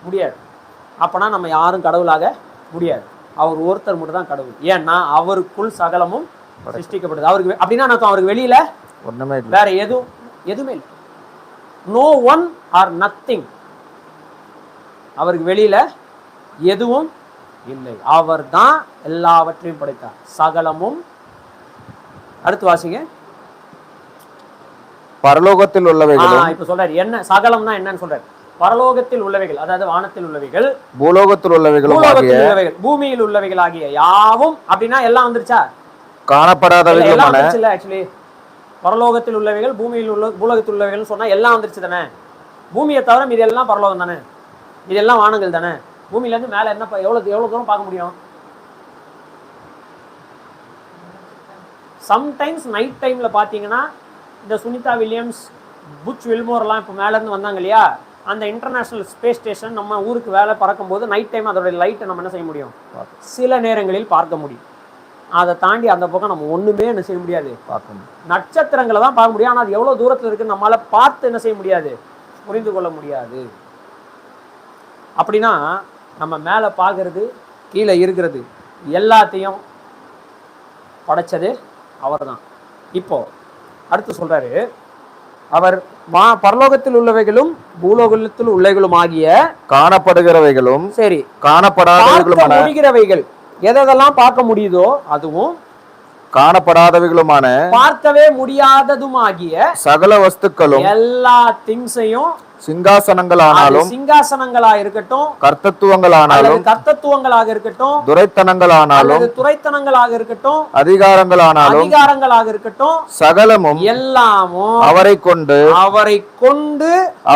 முடியாது. அப்பனா நம்ம யாரும் கடவுளாக முடியாது. அவர் ஒருத்தர் மட்டும் தான் கடவுள். ஏன்னா அவருக்குள் சகலமும் சிருஷ்டிக்கப்படுது. அவருக்கு அப்படின்னா நான் அவருக்கு வெளியில ஒண்ணுமே இல்லை, வேற எதுவுமே இல்லை. No one or nothing. அவருக்கு வெளியில எதுவும் இல்லை. அவர் தான் எல்லாவற்றையும் படைத்தார். சகலமும். அடுத்து வாசிங்க. பரலோகத்தில் உள்ளவைகள். இப்ப சொல்றாரு என்ன சகலம்னா என்னன்னு சொல்றாரு. பரலோகத்தில் உள்ளவைகள், அதாவது வானத்தில் உள்ளவைகள், பூலோகத்தில் உள்ளவைகள், பூமியில் உள்ளவைகள் ஆகிய யாவும். அப்படின்னா எல்லாம் வந்துருச்சா? காணப்படாதவைகள் எல்லாம் வந்துருச்சு இல்ல. ஆக்சுவலி பரலோகத்தில் உள்ளவைகள், பூமியில் உள்ள பூலோகத்தில் உள்ளவைகள் சொன்னா எல்லாம் வந்துருச்சு தானே. பூமியை தவிர இது எல்லாம் பரலோகம் தானே, இதெல்லாம் வானங்கள் தானே. பூமியில இருந்து மேல என்ன எவ்வளவு தூரம் பார்க்க முடியும்? சம்டைம்ஸ் நைட் டைம்ல பாத்தீங்கன்னா இந்த சுனிதா வில்லியம்ஸ், புச் வில்மோர்லாம் இப்போ மேலேருந்து வந்தாங்க இல்லையா, அந்த இன்டர்நேஷ்னல் ஸ்பேஸ் ஸ்டேஷன் நம்ம ஊருக்கு வேலை பறக்கும் போது நைட் டைம் அதோட லைட்டை நம்ம என்ன செய்ய முடியும்? சில நேரங்களில் பார்க்க முடியும். அதை தாண்டி அந்த பக்கம் நம்ம ஒன்றுமே என்ன செய்ய முடியாது, பார்க்க முடியும். நட்சத்திரங்களை தான் பார்க்க முடியும். ஆனால் அது எவ்வளோ தூரத்தில் இருக்குன்னு நம்மளால் பார்த்து என்ன செய்ய முடியாது, புரிந்து கொள்ள முடியாது. அப்படின்னா நம்ம மேலே பார்க்கறது, கீழே இருக்கிறது எல்லாத்தையும் படைச்சது அவர் தான். இப்போ அடுத்து சொல்றாரு, அவர் பரலோகத்தில் உள்ளவைகளும் பூலோகத்தில் உள்ளவைகளும் ஆகிய காணப்படுகிறவைகளும் சரி காணப்படாதவைகளும் முடிகிறவைகள், எதெல்லாம் பார்க்க முடியுதோ அதுவும் காணப்படாதவைகளுமான பார்க்கவே முடியாததுமாகிய சகல வஸ்துக்களும் எல்லா திங்ஸையும், சிங்காசனங்களானாலும் சிங்காசனங்களா இருக்கட்டும், கர்த்தத்துவங்களானாலும் கர்த்தத்துவங்களாக இருக்கட்டும், துரைத்தனங்களானாலும் துரைத்தனங்களாக இருக்கட்டும், அதிகாரங்களானாலும் அதிகாரங்களாக இருக்கட்டும், சகலமும் எல்லாமும் அவரை கொண்டு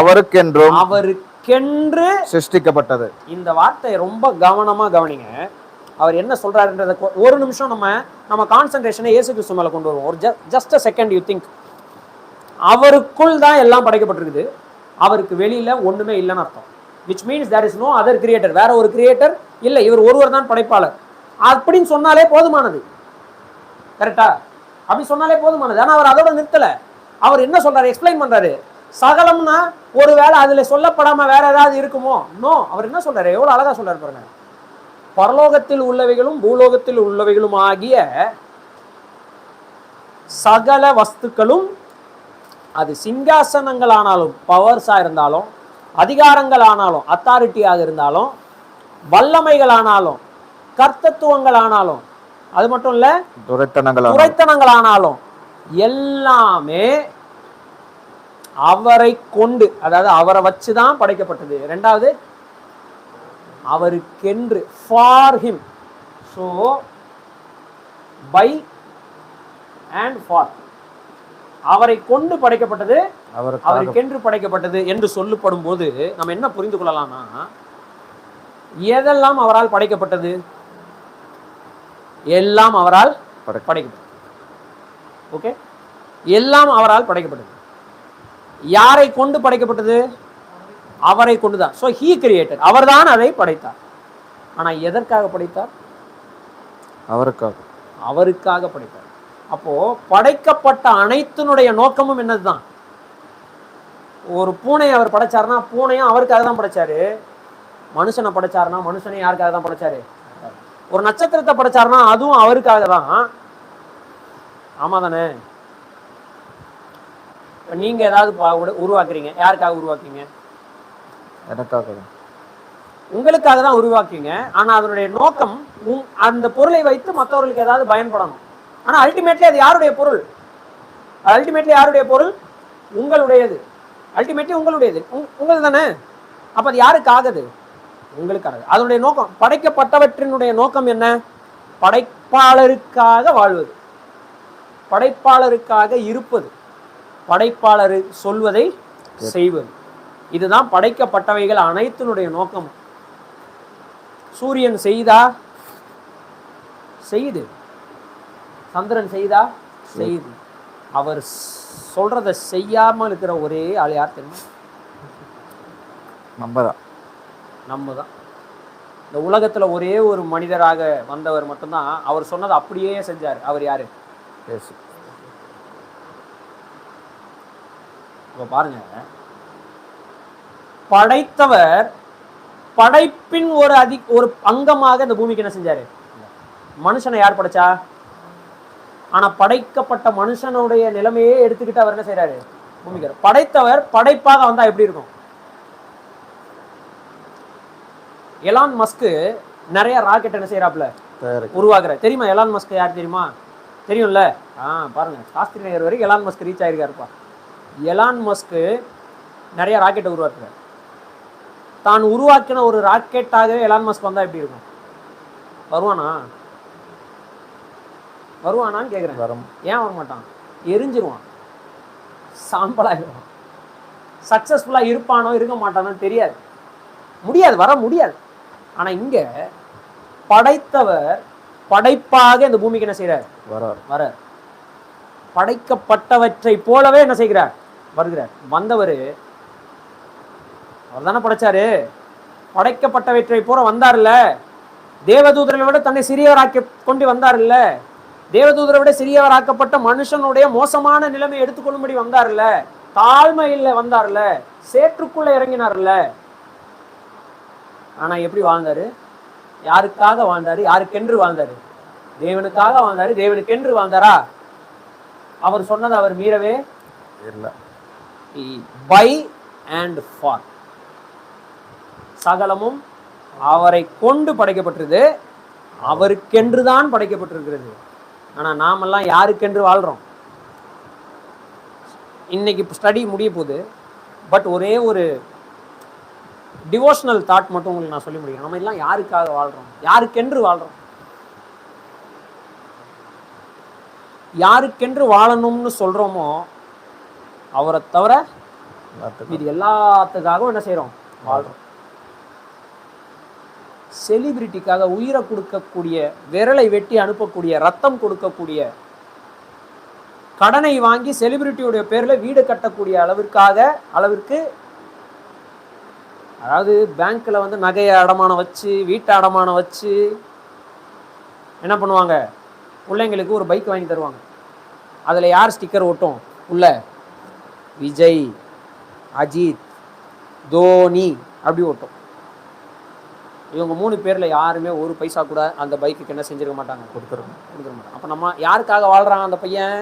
அவருக்கென்று சிருஷ்டிக்கப்பட்டது. இந்த வார்த்தை ரொம்ப கவனமா கவனிங்க. அவர் என்ன சொல்றாருன்றத ஒரு நிமிஷம் நம்ம கான்சென்ட்ரேஷனை இயேசு கிறிஸ்து மேல கொண்டு வருவோம். ஒரு just a second you think. அவருக்குள் தான் எல்லாம் படைக்கப்பட்டிருக்குது, அவருக்கு வெளியில ஒண்ணுமே இல்லைன்னு அர்த்தம். which means there is no other creator. வேற ஒரு கிரியேட்டர் இல்லை, இவர் ஒருவர் தான் படைப்பாளர் அப்படின்னு சொன்னாலே போதுமானது. கரெக்டா? அப்படி சொன்னாலே போதுமானது. ஆனா அவர் அதோட நிறுத்தல. அவர் என்ன சொல்றாரு, எக்ஸ்பிளைன் பண்றாரு. சகலம்னா ஒருவேளை அதுல சொல்லப்படாம வேற ஏதாவது இருக்குமோ? நோ. அவர் என்ன சொல்றாரு? எவ்வளவு அழகா சொல்றாரு பாருங்க. பரலோகத்தில் உள்ளவைகளும் பூலோகத்தில் உள்ளவைகளும் ஆகிய சகல வஸ்துக்களும், அது சிங்காசனங்கள் ஆனாலும், பவர்ஸா இருந்தாலும், அதிகாரங்கள் ஆனாலும், அத்தாரிட்டியாக இருந்தாலும், வல்லமைகள் ஆனாலும், கர்த்தத்துவங்கள் ஆனாலும், அது மட்டும் இல்ல துரைத்தனங்கள் ஆனாலும், எல்லாமே அவரை கொண்டு, அதாவது அவரை வச்சுதான் படைக்கப்பட்டது. இரண்டாவது, அவருக்கென்று, for him. So by and for, அவரை கொண்டு படைக்கப்பட்டது, அவருக்கென்று படைக்கப்பட்டது என்று சொல்லப்படும் போது நம்ம என்ன புரிந்து கொள்ளலாம்னா, எதெல்லாம் அவரால் படைக்கப்பட்டது? எல்லாம் அவரால் படைக்கப்பட்டது. ஓகே, எல்லாம் அவரால் படைக்கப்பட்டது. யாரை கொண்டு படைக்கப்பட்டது? அவரை கொண்டுதான். ஸோ ஹீ கிரியேட்டர், அவர்தான் அதை படைத்தார். ஆனா எதற்காக படைத்தார்? அவருக்காக படைத்தார். அப்போ படைக்கப்பட்ட அனைத்தினுடைய நோக்கமும் என்னதுதான்? ஒரு பூனை அவர் படைச்சாருன்னா பூனையும் அவருக்காக தான் படைச்சாரு. மனுஷனை படைச்சாருன்னா மனுஷனை யாருக்காக தான் படைச்சாரு? ஒரு நட்சத்திரத்தை படைச்சாருன்னா அதுவும் அவருக்காக தான். ஆமா தானே? நீங்க ஏதாவது உருவாக்குறீங்க, யாருக்காக உருவாக்குறீங்க? எனக்காக, உங்களுக்காக தான் உருவாக்குறீங்க. ஆனா அதனுடைய நோக்கம் அந்த பொருளை வைத்து மற்றவர்களுக்கு ஏதாவது பயன்படணும். ஆனா அல்டிமேட்லி அது யாருடைய பொருள்? அல்டிமேட்லி யாருடைய பொருள்? உங்களுடையது. அல்டிமேட்லி உங்களுடையது, உங்களுக்கு தானே. அப்ப அது யாருக்காகது? உங்களுக்காக. அதனுடைய நோக்கம், படைக்கப்பட்டவற்றினுடைய நோக்கம் என்ன? படைப்பாளருக்காக வாழ்வது, படைப்பாளருக்காக இருப்பது, படைப்பாளர் சொல்வதை செய்வது. இதுதான் படைக்கப்பட்டவைகள் அனைத்தினுடைய நோக்கம். சூரியன் செய்தா செய்யுது, சந்திரன் செய்தா செய்யுது. அவர் சொல்றதை செய்யாமல் இருக்கிற ஒரே ஆள் யார் தெரியுமா? நம்ம தான். இந்த உலகத்துல ஒரே ஒரு மனிதராக வந்தவர் மட்டும்தான் அவர் சொன்னதை அப்படியே செஞ்சார். அவர் யாரு? பாருங்க, படைத்தவர் படைப்பின் ஒரு அங்கமாக இந்த பூமிக்கு என்ன செஞ்சாரு? மனுஷனை யார் படைச்சா? ஆனா படைக்கப்பட்ட மனுஷனுடைய நிலைமையே எடுத்துக்கிட்டு அவர் என்ன செய்யறாரு? பூமிக்கு படைத்தவர் படைப்பாக வந்தா எப்படி இருக்கும்? எலான் மஸ்க் நிறைய ராக்கெட் என்ன செய்யறாப்ல, உருவாக்குற. தெரியுமா எலான் மஸ்க் யார் தெரியுமா? தெரியும்ல. பாருங்க, சாஸ்திரி நகர் வரைக்கும் எலான் மஸ்க் ரீச் ஆயிருக்காருப்பா. எலான் மஸ்க் நிறைய ராக்கெட்டை உருவாக்குறார். தான் உருவாக்கின ஒரு ராக்கெட்டாகவே எலான் மஸ்க் வந்தா எப்படி இருக்கும்? வருவானான்னு கேட்குறேன். ஏன் வர மாட்டான்? எரிஞ்சிருவான், சாம்பலாகிடுவான். சக்சஸ்ஃபுல்லா இருப்பானோ இருக்க மாட்டானோ தெரியாது, முடியாது, வர முடியாது. ஆனா இங்க படைத்தவர் படைப்பாக இந்த பூமிக்கு என்ன செய்யறார்? வர படைக்கப்பட்டவற்றை போலவே என்ன செய்கிறார்? வருகிறார். வந்தவர் அவர் தானே படைச்சாரு. படைக்கப்பட்டவற்றை போல வந்தார்ல. தேவதூதரை விட தன்னை சிறியவராக்கி கொண்டு வந்தார்ல. தேவதூதரை விட சிறியவராக்கப்பட்ட மனுஷனுடைய மோசமான நிலைமை எடுத்துக்கொள்ளும்படி வந்தார்ல. தாழ்மையில வந்தார்ல, சேற்றுக்குள்ள இறங்கினார்ல. ஆனா எப்படி வாழ்ந்தாரு? யாருக்காக வாழ்ந்தாரு? யாருக்கென்று வாழ்ந்தாரு? தேவனுக்காக வாழ்ந்தாரு. தேவனுக்கென்று வாழ்ந்தாரா? அவர் சொன்னது அவர் மீறவே இல்லை. பை அண்ட் ஃபார், சகலமும் அவரை கொண்டு படைக்கப்பட்டிருது, அவருக்கென்றுதான் படைக்கப்பட்டிருக்கிறது. ஆனா நாமெல்லாம் யாருக்கென்று வாழ்றோம்? இன்னைக்கு ஸ்டடி முடிய போகுது. பட் ஒரே ஒரு டிவோஷனல் தாட் மட்டும் உங்களுக்கு நான் சொல்லி முடியும். நம்ம எல்லாம் யாருக்காக வாழ்றோம்? யாருக்கென்று வாழ்றோம்? யாருக்கென்று வாழணும்னு சொல்றோமோ அவரை தவிர இது எல்லாத்துக்காகவும் என்ன செய்யறோம்? வாழ்றோம். செலிபிரிட்டிக்காக உயிரை கொடுக்கக்கூடிய, விரலை வெட்டி அனுப்பக்கூடிய, ரத்தம் கொடுக்கக்கூடிய, கடனை வாங்கி செலிபிரிட்டியுடைய பேர்ல வீடு கட்டக்கூடிய அளவிற்கு, அதாவது பேங்க்ல வந்து நகையை அடமானம் வச்சு, வீட்டை அடமானம் வச்சு என்ன பண்ணுவாங்க? பிள்ளைங்களுக்கு ஒரு பைக் வாங்கி தருவாங்க. அதுல யார் ஸ்டிக்கர் ஒட்டும்? உள்ள விஜய், அஜித், தோனி அப்படி ஓட்டும். இவங்க 3 பேரில் யாருமே ஒரு பைசா கூட அந்த பைக்குக்கு என்ன செஞ்சிருக்க மாட்டாங்க, கொடுத்துட மாட்டாங்க. அப்போ நம்ம யாருக்காக வாழ்கிறான் அந்த பையன்?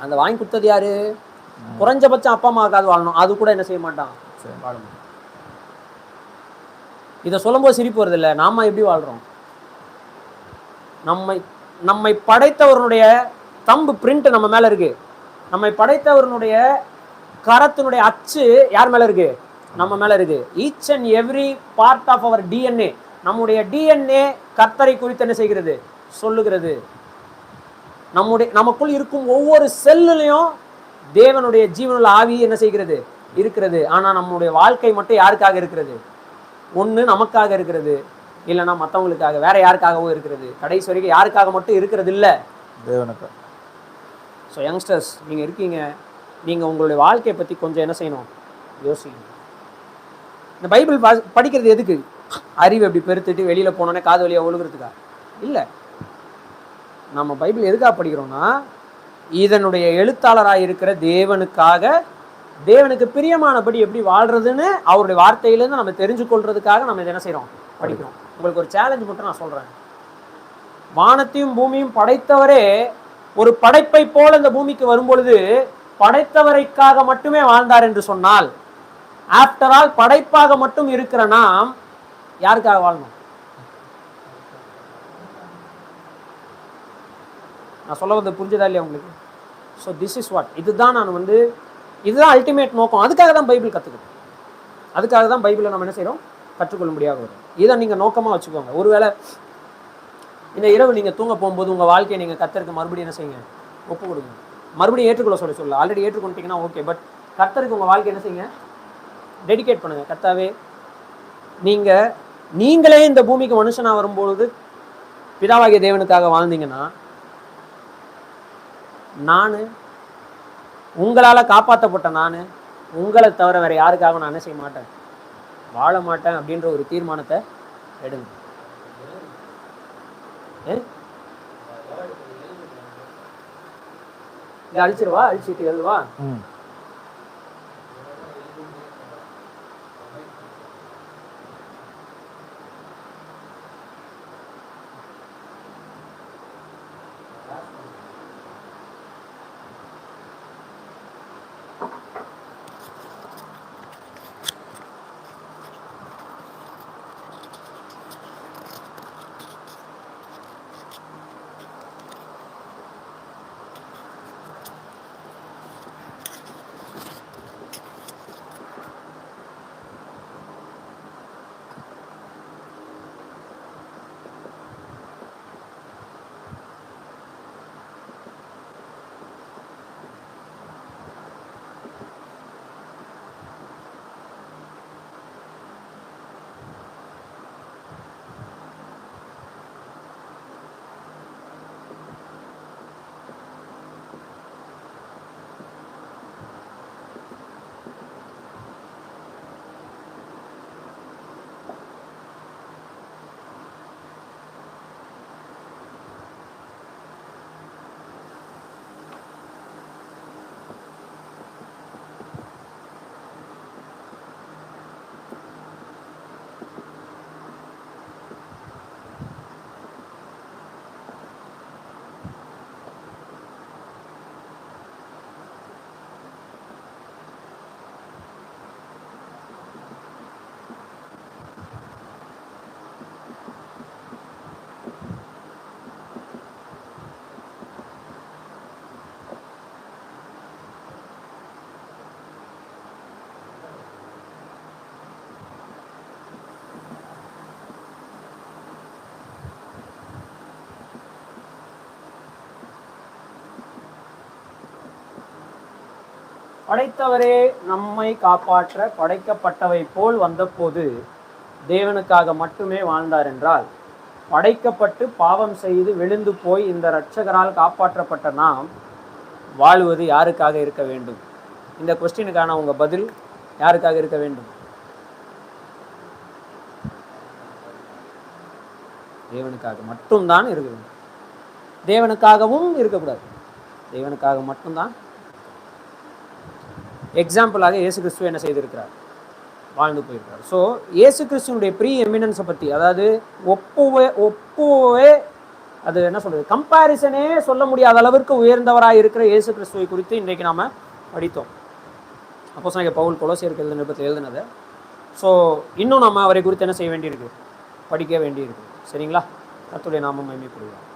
அந்த வாங்கி கொடுத்தது யாரு? குறைஞ்சபட்சம் அப்பா அம்மாவுக்காவது வாழணும், அது கூட என்ன செய்ய மாட்டான், வாழ மாட்டான். இதை சொல்லும்போது சிரிப்பு வருது இல்லை? நாம எப்படி வாழ்கிறோம்? நம்மை படைத்தவருடைய தம்பு பிரிண்ட் நம்ம மேலே இருக்கு. நம்மை படைத்தவருடைய கரத்தினுடைய அச்சு யார் மேலே இருக்கு? நம்ம மேலே இருக்கு. Each and every part of our DNA, நம்முடைய டிஎன்ஏ கர்த்தரை குறித்து என்ன செய்கிறது, சொல்லுகிறது. நமக்குள் இருக்கும் ஒவ்வொரு செல்லுலையும் தேவனுடைய ஜீவனுள்ள ஆவி என்ன செய்கிறது, இருக்கிறது. ஆனால் நம்முடைய வாழ்க்கை மட்டும் யாருக்காக இருக்கிறது? ஒன்று நமக்காக இருக்கிறது, இல்லைன்னா மற்றவங்களுக்காக, வேற யாருக்காகவும் இருக்கிறது. கடைசி வரைக்கும் யாருக்காக மட்டும் இருக்கிறது இல்லை, தேவனுக்காக. ஸோ யங்ஸ்டர்ஸ் நீங்கள் இருக்கீங்க, நீங்கள் உங்களுடைய வாழ்க்கையை பற்றி கொஞ்சம் என்ன செய்யணும், யோசிக்கணும். இந்த பைபிள் படிக்கிறது எதுக்கு? அறிவு எப்படி பெருத்துட்டு வெளியில் போனோன்னே காது வழியாக ஒழுகிறதுக்கா? இல்லை. நம்ம பைபிள் எதுக்காக படிக்கிறோம்னா, இதனுடைய எழுத்தாளராக இருக்கிற தேவனுக்காக, தேவனுக்கு பிரியமானபடி எப்படி வாழ்றதுன்னு அவருடைய வார்த்தையிலேருந்து நம்ம தெரிஞ்சு கொள்றதுக்காக நம்ம இதை என்ன செய்கிறோம், படிக்கிறோம். உங்களுக்கு ஒரு சேலஞ்ச் மட்டும் நான் சொல்கிறேன். வானத்தையும் பூமியும் படைத்தவரே ஒரு படைப்பை போல இந்த பூமிக்கு வரும்பொழுது படைத்தவரைக்காக மட்டுமே வாழ்ந்தார் என்று சொன்னால், ஆஃப்டர் ஆல் படைப்பாக மட்டும் இருக்கிற நாம் யாருக்காக வாழணும்? நான் சொல்ல வந்து புரிஞ்சதா இல்லையா உங்களுக்கு? ஸோ திஸ் இஸ் வாட், இதுதான் இதுதான் அல்டிமேட் நோக்கம். அதுக்காக தான் பைபிள் கற்றுக்கணும். அதுக்காக தான் பைபிளை நம்ம என்ன செய்கிறோம், கற்றுக்கொள்ள முடியாத வரும். இதை நீங்கள் நோக்கமாக வச்சுக்கோங்க. ஒருவேளை இந்த இரவு நீங்கள் தூங்க போகும்போது உங்கள் வாழ்க்கையை நீங்கள் கர்த்தருக்கு மறுபடியும் என்ன செய்யுங்க, ஒப்பு கொடுங்க. மறுபடியும் ஏற்றுக்கொள்ள சொல்ல ஆல்ரெடி ஏற்றுக்கொண்டீங்கன்னா ஓகே, பட் கர்த்தருக்கு உங்கள் வாழ்க்கை என்ன செய்யுங்க, டெடிகேட் பண்ணுங்கள். கர்த்தாவே, நீங்களே இந்த பூமிக்கு மனுஷனாக வரும்பொழுது பிதாவாகிய தேவனுக்காக வாழ்ந்தீங்கன்னா, நான் உங்களால் காப்பாற்றப்பட்ட நான் உங்களை தவிர வேற யாருக்காக நான் என்ன செய்ய மாட்டேன், வாழ மாட்டேன் அப்படின்ற ஒரு தீர்மானத்தை எடுங்க. அழிச்சிருவா, அழிச்சிட்டு எழுதுவா. படைத்தவரே நம்மை காப்பாற்ற படைக்கப்பட்டவை போல் வந்தபோது தேவனுக்காக மட்டுமே வாழ்ந்தார் என்றால், படைக்கப்பட்டு பாவம் செய்து விழுந்து போய் இந்த இரட்சகரால் காப்பாற்றப்பட்ட நாம் வாழுவது யாருக்காக இருக்க வேண்டும்? இந்த கொஸ்டினுக்கான உங்க பதில் யாருக்காக இருக்க வேண்டும்? தேவனுக்காக மட்டும்தான் இருக்க வேண்டும். தேவனுக்காகவும் இருக்கக்கூடாது, தேவனுக்காக மட்டும்தான். எக்ஸாம்பிளாக இயேசு கிறிஸ்துவ என்ன செய்திருக்கிறார், வாழ்ந்து போயிருக்கார். ஸோ இயேசு கிறிஸ்துவனுடைய ப்ரீ எமினன்ஸை பற்றி, அதாவது ஒப்புவே அது என்ன சொல்கிறது, கம்பேரிசனே சொல்ல முடியாத அளவிற்கு உயர்ந்தவராக இருக்கிற இயேசு கிறிஸ்துவை குறித்து இன்றைக்கு நாம் படித்தோம். அப்போஸ்தலனாகிய பவுல் கொலோசியருக்கு எழுதின நிருபத்தில் எழுதினது. ஸோ இன்னும் நம்ம அவரை குறித்து என்ன செய்ய வேண்டியிருக்கு, படிக்க வேண்டியிருக்கு. சரிங்களா? கர்த்தருடைய நாமம் மகிமைப்படுவார்.